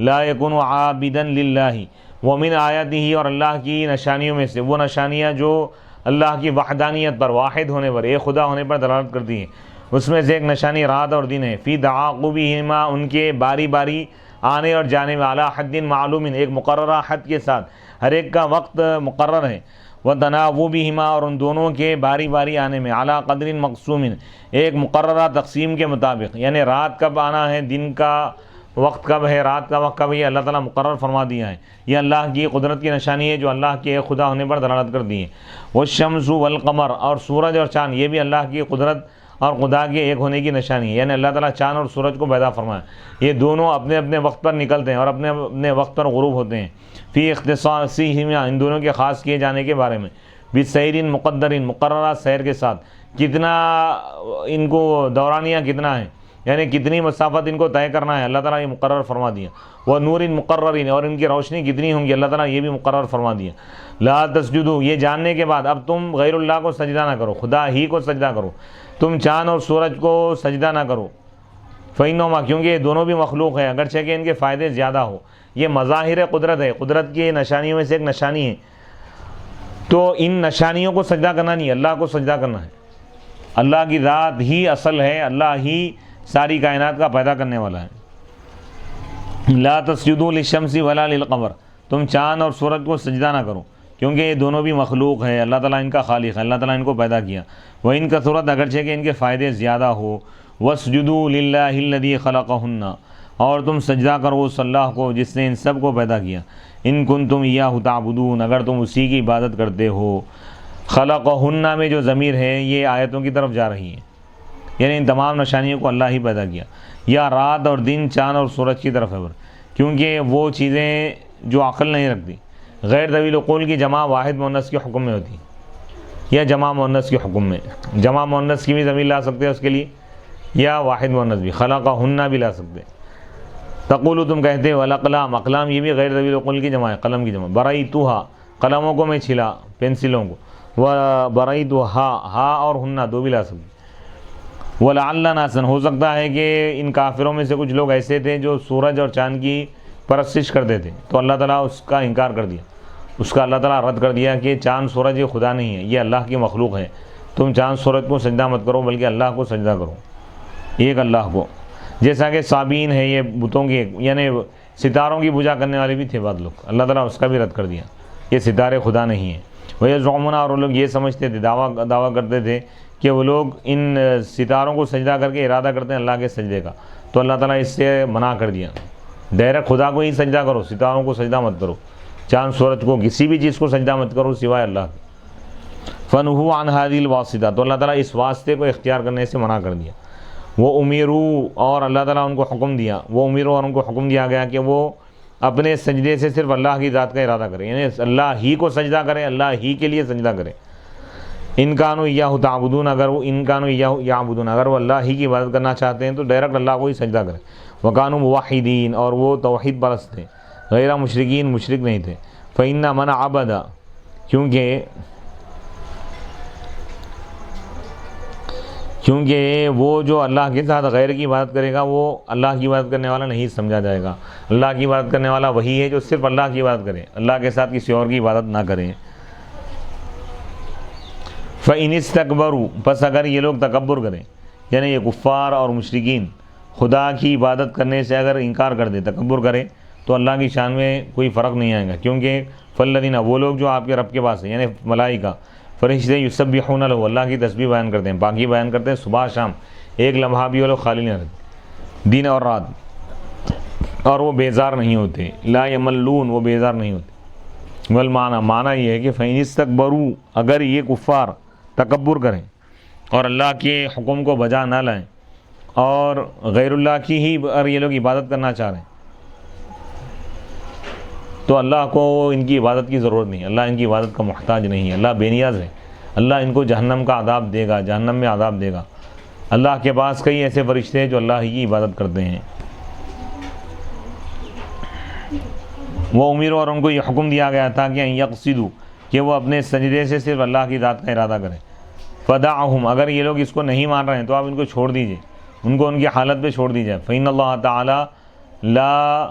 لا يكون عابدا لله۔ ومن آیاتہ، اور اللہ کی نشانیوں میں سے وہ نشانیاں جو اللہ کی وحدانیت پر، واحد ہونے پر، ایک خدا ہونے پر دلالت کرتی ہیں، اس میں سے ایک نشانی رات اور دن ہے، فی تعاقبہما، ان کے باری باری آنے اور جانے میں، علی حد معلوم، ایک مقررہ حد کے ساتھ، ہر ایک کا وقت مقرر ہے، وتناوبہما، اور ان دونوں کے باری باری آنے میں، علی قدر مقسوم، ایک مقررہ تقسیم کے مطابق، یعنی رات کب آنا ہے، دن کا وقت کب ہے، رات کا وقت کب ہے، یہ اللہ تعالیٰ مقرر فرما دیا ہے۔ یہ اللہ کی قدرت کی نشانی ہے جو اللہ کے ایک خدا ہونے پر دلالت کرتی ہے۔ والشمس والقمر، اور سورج اور چاند، یہ بھی اللہ کی قدرت اور خدا کے ایک ہونے کی نشانی ہے، یعنی اللہ تعالیٰ چاند اور سورج کو پیدا فرمایا، یہ دونوں اپنے اپنے وقت پر نکلتے ہیں اور اپنے اپنے وقت پر غروب ہوتے ہیں۔ فی اختصاصہما، ان دونوں کے خاص کیے جانے کے بارے میں، بسیر مقدر، مقررہ سیر کے ساتھ، کتنا ان کو دورانیہ کتنا ہے، یعنی کتنی مسافت ان کو طے کرنا ہے، اللہ تعالیٰ یہ مقرر فرما دیا۔ وہ نور مقرر، اور ان کی روشنی کتنی ہوں گی، اللہ تعالیٰ یہ بھی مقرر فرما دیا۔ لا تسجدوا، یہ جاننے کے بعد اب تم غیر اللہ کو سجدہ نہ کرو، خدا ہی کو سجدہ کرو، تم چاند اور سورج کو سجدہ نہ کرو، فإنہما، کیونکہ یہ دونوں بھی مخلوق ہیں، اگرچہ کہ ان کے فائدے زیادہ ہو، یہ مظاہر قدرت ہے، قدرت کی نشانیوں میں سے ایک نشانی ہے، تو ان نشانیوں کو سجدہ کرنا نہیں، اللہ کو سجدہ کرنا ہے۔ اللہ کی ذات ہی اصل ہے، اللہ ہی ساری کائنات کا پیدا کرنے والا ہے۔ لا تسجدوا للشمس ولا للقمر، تم چاند اور سورج کو سجدہ نہ کرو کیونکہ یہ دونوں بھی مخلوق ہے، اللہ تعالیٰ ان کا خالق ہے، اللہ تعالیٰ ان کو پیدا کیا۔ وہ ان کثرت، اگرچہ کہ ان کے فائدے زیادہ ہو، وَاسْجُدُوا لِلَّهِ الَّذِي خَلَقَهُنَّ، اور تم سجدہ کرو اس اللہ کو جس نے ان سب کو پیدا کیا. ان کنتم ایاہ تعبدون، اگر تم اسی کی عبادت کرتے ہو. خلقہن میں جو ضمیر ہے یہ آیتوں کی طرف جا رہی ہے، یعنی ان تمام نشانیوں کو اللہ ہی پیدا کیا. یا رات اور دن، چاند اور سورج کی طرف ہے، کیونکہ وہ چیزیں جو عقل نہیں رکھتی. غیر ذوی العقول کی جمع واحد مؤنث کے حکم میں ہوتی ہے، یا جمع مؤنث کے حکم میں. جمع مؤنث کی بھی ضمیر لا سکتے ہیں اس کے لیے، یا واحد مؤنث بھی خلقہن بھی لا سکتے. تقول تم کہتے ہو الاقلام، اقلام یہ بھی غیر ذوی العقول کی جمع ہے، قلم کی جمع. برائیتھا، قلموں کو میں چھلا، پینسلوں کو. برائیتھا، ہا اور ہنہ دو بھی لا سکتے. ولعل ناسن، ہو سکتا ہے کہ ان کافروں میں سے کچھ لوگ ایسے تھے جو سورج اور چاند کی پرستش کرتے تھے، تو اللہ تعالیٰ اس کا انکار کر دیا، اس کا اللہ تعالیٰ رد کر دیا کہ چاند سورج یہ خدا نہیں ہے، یہ اللہ کی مخلوق ہے. تم چاند سورج کو سجدہ مت کرو بلکہ اللہ کو سجدہ کرو، ایک اللہ کو. جیسا کہ صابین ہے یہ بتوں کی، یعنی ستاروں کی پوجا کرنے والے بھی تھے بعض لوگ، اللہ تعالیٰ اس کا بھی رد کر دیا، یہ ستارے خدا نہیں ہیں. وَيَزْعُمُونَ، اور وہ لوگ یہ سمجھتے تھے، دعویٰ کرتے تھے کہ وہ لوگ ان ستاروں کو سجدہ کر کے ارادہ کرتے ہیں اللہ کے سجدے کا، تو اللہ تعالیٰ اس سے منع کر دیا. ڈائریکٹ خدا کو ہی سجدہ کرو، ستاروں کو سجدہ مت کرو، چاند سورج کو، کسی بھی چیز کو سجدہ مت کرو سوائے اللہ کے. فَنُهُوا عَنْ هَذِهِ الْوَاسِطَةِ، تو اللہ تعالیٰ اس واسطے کو اختیار کرنے سے منع کر دیا. وہ امیرو، اور اللہ تعالیٰ ان کو حکم دیا، وہ امیرو، اور ان کو حکم دیا گیا کہ وہ اپنے سجدے سے صرف اللہ کی ذات کا ارادہ کرے، یعنی اللہ ہی کو سجدہ کرے، اللہ ہی کے لیے سجدہ کرے. ان کانوا ایاہ تعبدون، اگر وہ ان کانوا ایاہ یعبدون، اگر وہ اللہ ہی کی عبادت کرنا چاہتے ہیں تو ڈائریکٹ اللہ کو ہی سجدہ کرے. وکانوا موحدین، اور وہ توحید پرست تھے، غیر مشرکین، مشرک نہیں تھے. فإن من عبد، کیونکہ وہ جو اللہ کے ساتھ غیر کی عبادت کرے گا وہ اللہ کی عبادت کرنے والا نہیں سمجھا جائے گا. اللہ کی عبادت کرنے والا وہی ہے جو صرف اللہ کی عبادت کرے، اللہ کے ساتھ کسی اور کی عبادت نہ کرے. فَإِنِ اسْتَكْبَرُوا، پس اگر یہ لوگ تکبر کریں، یعنی یہ کفار اور مشرکین خدا کی عبادت کرنے سے اگر انکار کر دے، تکبر کرے، تو اللہ کی شان میں کوئی فرق نہیں آئے گا. کیونکہ فالذین، وہ لوگ جو آپ کے رب کے پاس ہیں، یعنی ملائکہ فرشتے، یسبحون لہ، اللہ کی تسبیح بیان کرتے ہیں، پاکی بیان کرتے ہیں صبح شام، ایک لمحہ بھی وہ لوگ خالی نہیں رہتے، دن اور رات، اور وہ بیزار نہیں ہوتے. لا یملون، وہ بیزار نہیں ہوتے. معنی یہ ہے کہ فَإِنِ اسْتَكْبَرُوا، اگر یہ کفار تکبر کریں اور اللہ کے حکم کو بجا نہ لائیں اور غیر اللہ کی ہی اگر یہ لوگ عبادت کرنا چاہ رہے ہیں، تو اللہ کو ان کی عبادت کی ضرورت نہیں، اللہ ان کی عبادت کا محتاج نہیں ہے، اللہ بے نیاز ہے. اللہ ان کو جہنم کا عذاب دے گا، جہنم میں عذاب دے گا. اللہ کے پاس کئی ایسے فرشتے ہیں جو اللہ ہی کی عبادت کرتے ہیں. وہ امیروں، اور ان کو یہ حکم دیا گیا تھا کہ یقصدوا، کہ وہ اپنے سجدے سے صرف اللہ کی ذات کا ارادہ کریں. فدعہم، اگر یہ لوگ اس کو نہیں مان رہے ہیں تو آپ ان کو چھوڑ دیجئے، ان کو ان کی حالت پہ چھوڑ دیجئے. فإن اللہ تعالی لا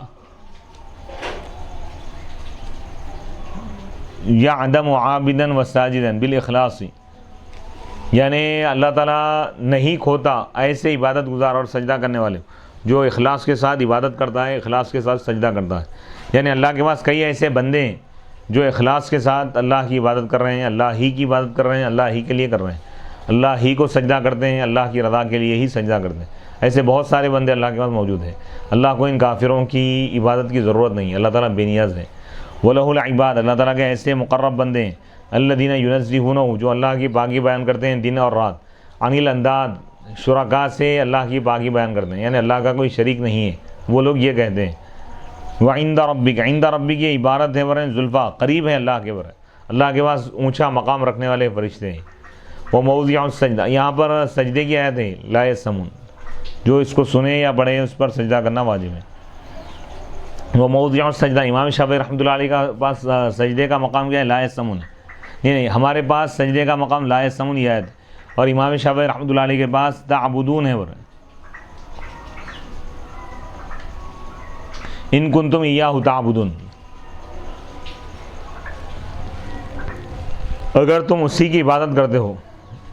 یعدم عابدا وساجدا بالاخلاص، یعنی اللہ تعالیٰ نہیں کھوتا ایسے عبادت گزار اور سجدہ کرنے والے جو اخلاص کے ساتھ عبادت کرتا ہے، اخلاص کے ساتھ سجدہ کرتا ہے. یعنی اللہ کے پاس کئی ایسے بندے ہیں جو اخلاص کے ساتھ اللہ کی عبادت کر رہے ہیں، اللہ ہی کی عبادت کر رہے ہیں، اللہ ہی کے لیے کر رہے ہیں، اللہ ہی کو سجدہ کرتے ہیں، اللہ کی رضا کے لیے ہی سجدہ کرتے ہیں. ایسے بہت سارے بندے اللہ کے پاس موجود ہیں. اللہ کو ان کافروں کی عبادت کی ضرورت نہیں ہے، اللہ تعالیٰ بے نیاز ہے. وَلَهُ الْعِبَادُ، اللہ تعالیٰ کے ایسے مقرب بندے ہیں، الَّذِينَ يُنَزِّهُونَهُ، جو اللہ کی پاکی بیان کرتے ہیں دن اور رات. عَنِ الْأَنْدَادِ، شرکاء سے اللہ کی پاکی بیان کرتے ہیں، یعنی اللہ کا کوئی شریک نہیں ہے، وہ لوگ یہ کہتے ہیں. وَعِنْدَ رَبِّكَ، عِنْدَ رَبِّكَ یہ عبارت ہے ورن زلفا، قریب ہے اللہ کے بر، اللہ کے پاس اونچا مقام رکھنے والے فرشتے ہیں. وہ موضع السجدہ، یہاں پر سجدے کی آیت ہے، لا یسمون، جو اس کو سنے یا پڑھے اس پر سجدہ کرنا واجب ہے. وہ موضع السجدہ، امام شافعی رحمۃ اللہ علیہ کا پاس سجدے کا مقام کیا ہے؟ لا یسمون. نہیں، ہمارے پاس سجدے کا مقام لا یسمون یہ آیت، اور امام شافعی رحمۃ اللہ علیہ کے پاس تعبدون ہے. ان کنتم ایاہ تعبدون، اگر تم اسی کی عبادت کرتے ہو.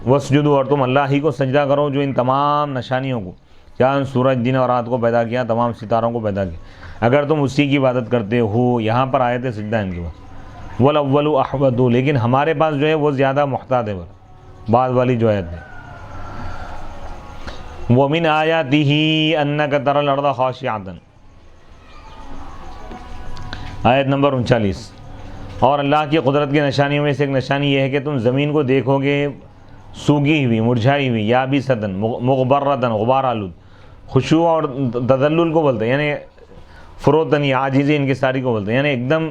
واسجدوا، اور تم اللہ ہی کو سجدہ کرو جو ان تمام نشانیوں کو، چاند سورج دن اور رات کو پیدا کیا، تمام ستاروں کو پیدا کیا، اگر تم اسی کی عبادت کرتے ہو. یہاں پر آیت سجدہ ان کے پاس. والاول احوط، لیکن ہمارے پاس جو ہے وہ زیادہ محتاط ہے، بعد والی جو آیت ہے. وَمِنْ آيَاتِهِ أَنَّكَ تَرَى الْأَرْضَ خَاشِعَةً، آیت نمبر 39۔ اور اللہ کی قدرت کی نشانیوں میں سے ایک نشانی یہ ہے کہ تم زمین کو دیکھو گے سوگی ہوئی، مرجھائی ہوئی، یابستاً، مغبرۃً، غبار آلود۔ خشوع اور تذلل کو بولتے ہیں، یعنی فروتن یا عاجزی انکساری کو بولتے ہیں، یعنی ایک دم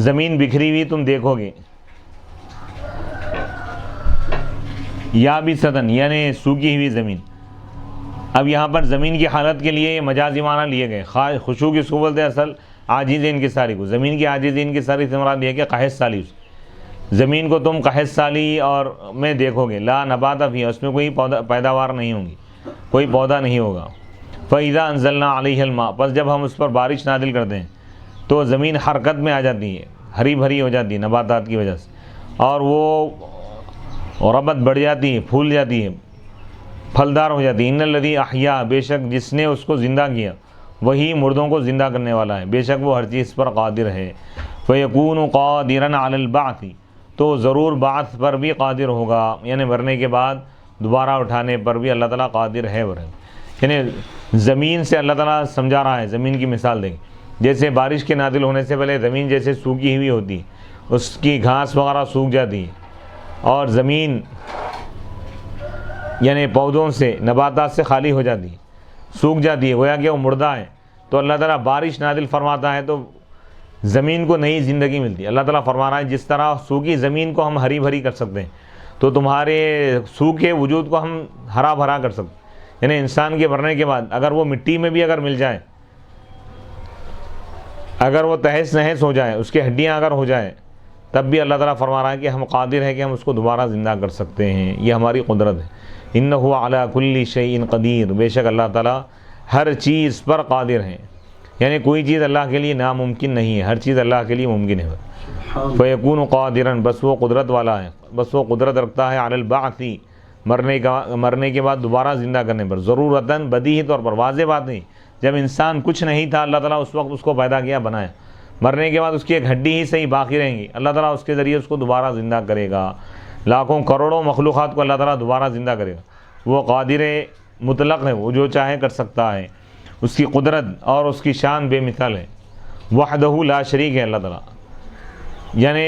زمین بکھری ہوئی تم دیکھو گے۔ یابستاً یعنی سوکھی ہوئی زمین۔ اب یہاں پر زمین کی حالت کے لیے یہ مجازی معنی لیے گئے۔ خشوع کس کو بولتے ہیں؟ اصل عاجز انکساری کو۔ زمین کی عاجز انکساری سے مراد یہ کہ قحط سالی، زمین کو تم قحط سالی اور میں دیکھو گے، لا نبات فیہا، اس میں کوئی پیداوار نہیں ہوگی، کوئی پودا نہیں ہوگا۔ فَإِذَا أَنزَلْنَا عَلَيْهَا الْمَاءَ، پس جب ہم اس پر بارش نازل کرتے ہیں تو زمین حرکت میں آ جاتی ہے، ہری بھری ہو جاتی ہے نباتات کی وجہ سے، اور وہ ربت بڑھ جاتی ہے، پھول جاتی ہے، پھلدار ہو جاتی ہے۔ ان الذی احیا، بے شک جس نے اس کو زندہ کیا وہی مردوں کو زندہ کرنے والا ہے، بے شک وہ ہر چیز پر قادر ہے۔ فَيَكُونُ قَادِرًا عَلَى الْبَعْثِ، تو ضرور بعث پر بھی قادر ہوگا، یعنی مرنے کے بعد دوبارہ اٹھانے پر بھی اللہ تعالیٰ قادر ہے۔ یعنی زمین سے اللہ تعالیٰ سمجھا رہا ہے، زمین کی مثال دیں، جیسے بارش کے نازل ہونے سے پہلے زمین جیسے سوکھی ہوئی ہوتی، اس کی گھاس وغیرہ سوکھ جاتی ہے، اور زمین یعنی پودوں سے، نباتات سے خالی ہو جاتی ہے، سوکھ جاتی ہے، گویا کہ وہ مردہ ہے، تو اللہ تعالیٰ بارش نازل فرماتا ہے تو زمین کو نئی زندگی ملتی ہے۔ اللہ تعالیٰ فرما رہا ہے جس طرح سوکھی زمین کو ہم ہری بھری کر سکتے ہیں تو تمہارے سوکھے وجود کو ہم ہرا بھرا کر سکتے ہیں۔ یعنی انسان کے مرنے کے بعد اگر وہ مٹی میں بھی اگر مل جائے، اگر وہ تہس نہس ہو جائے، اس کی ہڈیاں اگر ہو جائے، تب بھی اللہ تعالیٰ فرما رہا ہے کہ ہم قادر ہیں کہ ہم اس کو دوبارہ زندہ کر سکتے ہیں، یہ ہماری قدرت ہے۔ انہ علی کل شیء قدیر، بے شک اللہ تعالیٰ ہر چیز پر قادر ہیں، یعنی کوئی چیز اللہ کے لیے ناممکن نہیں ہے، ہر چیز اللہ کے لیے ممکن ہے۔ فیکون قادرا، بس وہ قدرت والا ہے، بس وہ قدرت رکھتا ہے، علی البعث، مرنے کے بعد دوبارہ زندہ کرنے پر، ضرورتاً، بدیہی طور پر، واضح بات نہیں، جب انسان کچھ نہیں تھا اللہ تعالیٰ اس وقت اس کو پیدا کیا، بنایا، مرنے کے بعد اس کی ایک ہڈی ہی صحیح باقی رہیں گی، اللہ تعالیٰ اس کے ذریعے اس کو دوبارہ زندہ کرے گا، لاکھوں کروڑوں مخلوقات کو اللہ تعالیٰ دوبارہ زندہ کرے گا۔ وہ قادر مطلق ہے، وہ جو چاہے کر سکتا ہے، اس کی قدرت اور اس کی شان بے مثال ہے، وحدہ لا شریک ہے اللہ تعالیٰ، یعنی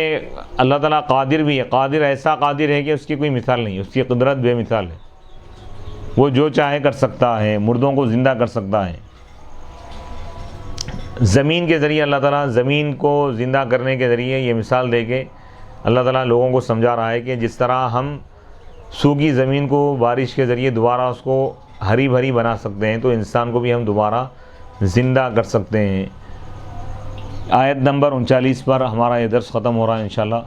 اللہ تعالیٰ قادر بھی ہے، قادر ایسا قادر ہے کہ اس کی کوئی مثال نہیں، اس کی قدرت بے مثال ہے، وہ جو چاہے کر سکتا ہے، مردوں کو زندہ کر سکتا ہے۔ زمین کے ذریعے اللہ تعالیٰ زمین کو زندہ کرنے کے ذریعے یہ مثال دے کے اللہ تعالیٰ لوگوں کو سمجھا رہا ہے کہ جس طرح ہم سوکھی زمین کو بارش کے ذریعے دوبارہ اس کو ہری بھری بنا سکتے ہیں تو انسان کو بھی ہم دوبارہ زندہ کر سکتے ہیں۔ آیت نمبر 39 پر ہمارا یہ درس ختم ہو رہا ہے انشاءاللہ۔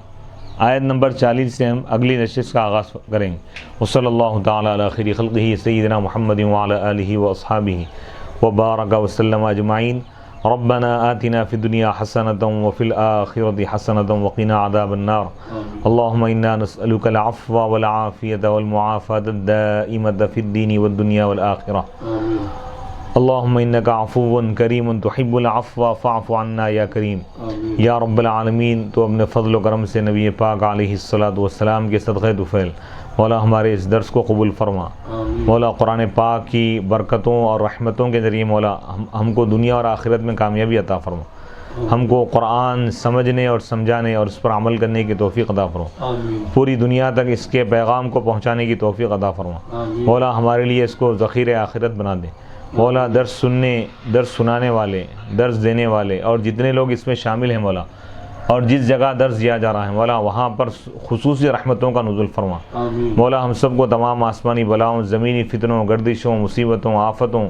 آیت نمبر 40 سے ہم اگلی نشست کا آغاز کریں گے۔ وصلی اللہ تعالیٰ علی خیر خلقہ سیدنا محمد وعلی آلہ واصحابہ وبارک وسلم اجمعین۔ ربنا آتنا فی الدنیا حسنۃ وفی الآخرۃ حسنۃ وقنا عذاب النار۔ اللهم انا نسألك العفو والعافیۃ والمعافاۃ الدائمۃ فی الدین والدنیا والآخرہ۔ اللهم انك عفو کریم تحب العفو فاعف عنا یا کریم۔ یا رب العالمین، تو اپنے فضل و کرم سے نبی پاک علیہ الصلاۃ والسلام کے صدقے طفیل مولا ہمارے اس درس کو قبول فرما۔ مولا قرآن پاک کی برکتوں اور رحمتوں کے ذریعے مولا ہم کو دنیا اور آخرت میں کامیابی عطا فرما، ہم کو قرآن سمجھنے اور سمجھانے اور اس پر عمل کرنے کی توفیق عطا فرما، پوری دنیا تک اس کے پیغام کو پہنچانے کی توفیق عطا فرما۔ مولا ہمارے لیے اس کو ذخیرِ آخرت بنا دے۔ مولا درس سننے، درس سنانے والے، درس دینے والے اور جتنے لوگ اس میں شامل ہیں مولا، اور جس جگہ درس دیا جا رہا ہے مولا وہاں پر خصوصی رحمتوں کا نزول فرما۔ مولا ہم سب کو تمام آسمانی بلاؤں، زمینی فتنوں، گردشوں، مصیبتوں، آفتوں،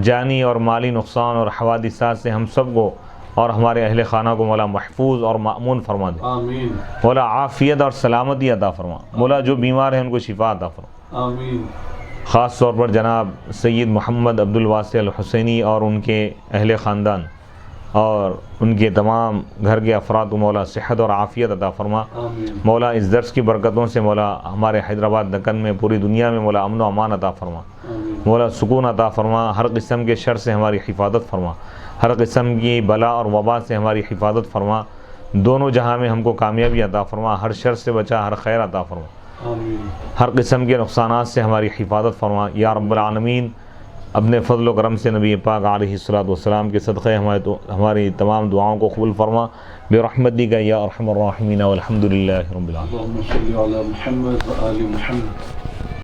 جانی اور مالی نقصان اور حوادثات سے ہم سب کو اور ہمارے اہل خانہ کو مولا محفوظ اور مأمون فرما دے۔ مولا عافیت اور سلامتی عطا فرما۔ مولا جو بیمار ہیں ان کو شفا عطا فرما۔ خاص طور پر جناب سید محمد عبد الواسع الحسینی اور ان کے اہل خاندان اور ان کے تمام گھر کے افراد کو مولا صحت اور عافیت عطا فرما۔ مولا اس درس کی برکتوں سے مولا ہمارے حیدرآباد دکن میں، پوری دنیا میں مولا امن و امان عطا فرما، مولا سکون عطا فرما، ہر قسم کے شر سے ہماری حفاظت فرما، ہر قسم کی بلا اور وبا سے ہماری حفاظت فرما، دونوں جہاں میں ہم کو کامیابی عطا فرما، ہر شر سے بچا، ہر خیر عطا فرما۔ آمین ہر قسم کے نقصانات سے ہماری حفاظت فرما یا رب العالمین. اپنے فضل و کرم سے نبی پاک علیہ الصلوۃ والسلام کے صدقے ہماری تمام دعاؤں کو قبول فرما برحمتک یا ارحم الراحمین والحمد للہ رب العالمین. اللهم صل على محمد وآل محمد.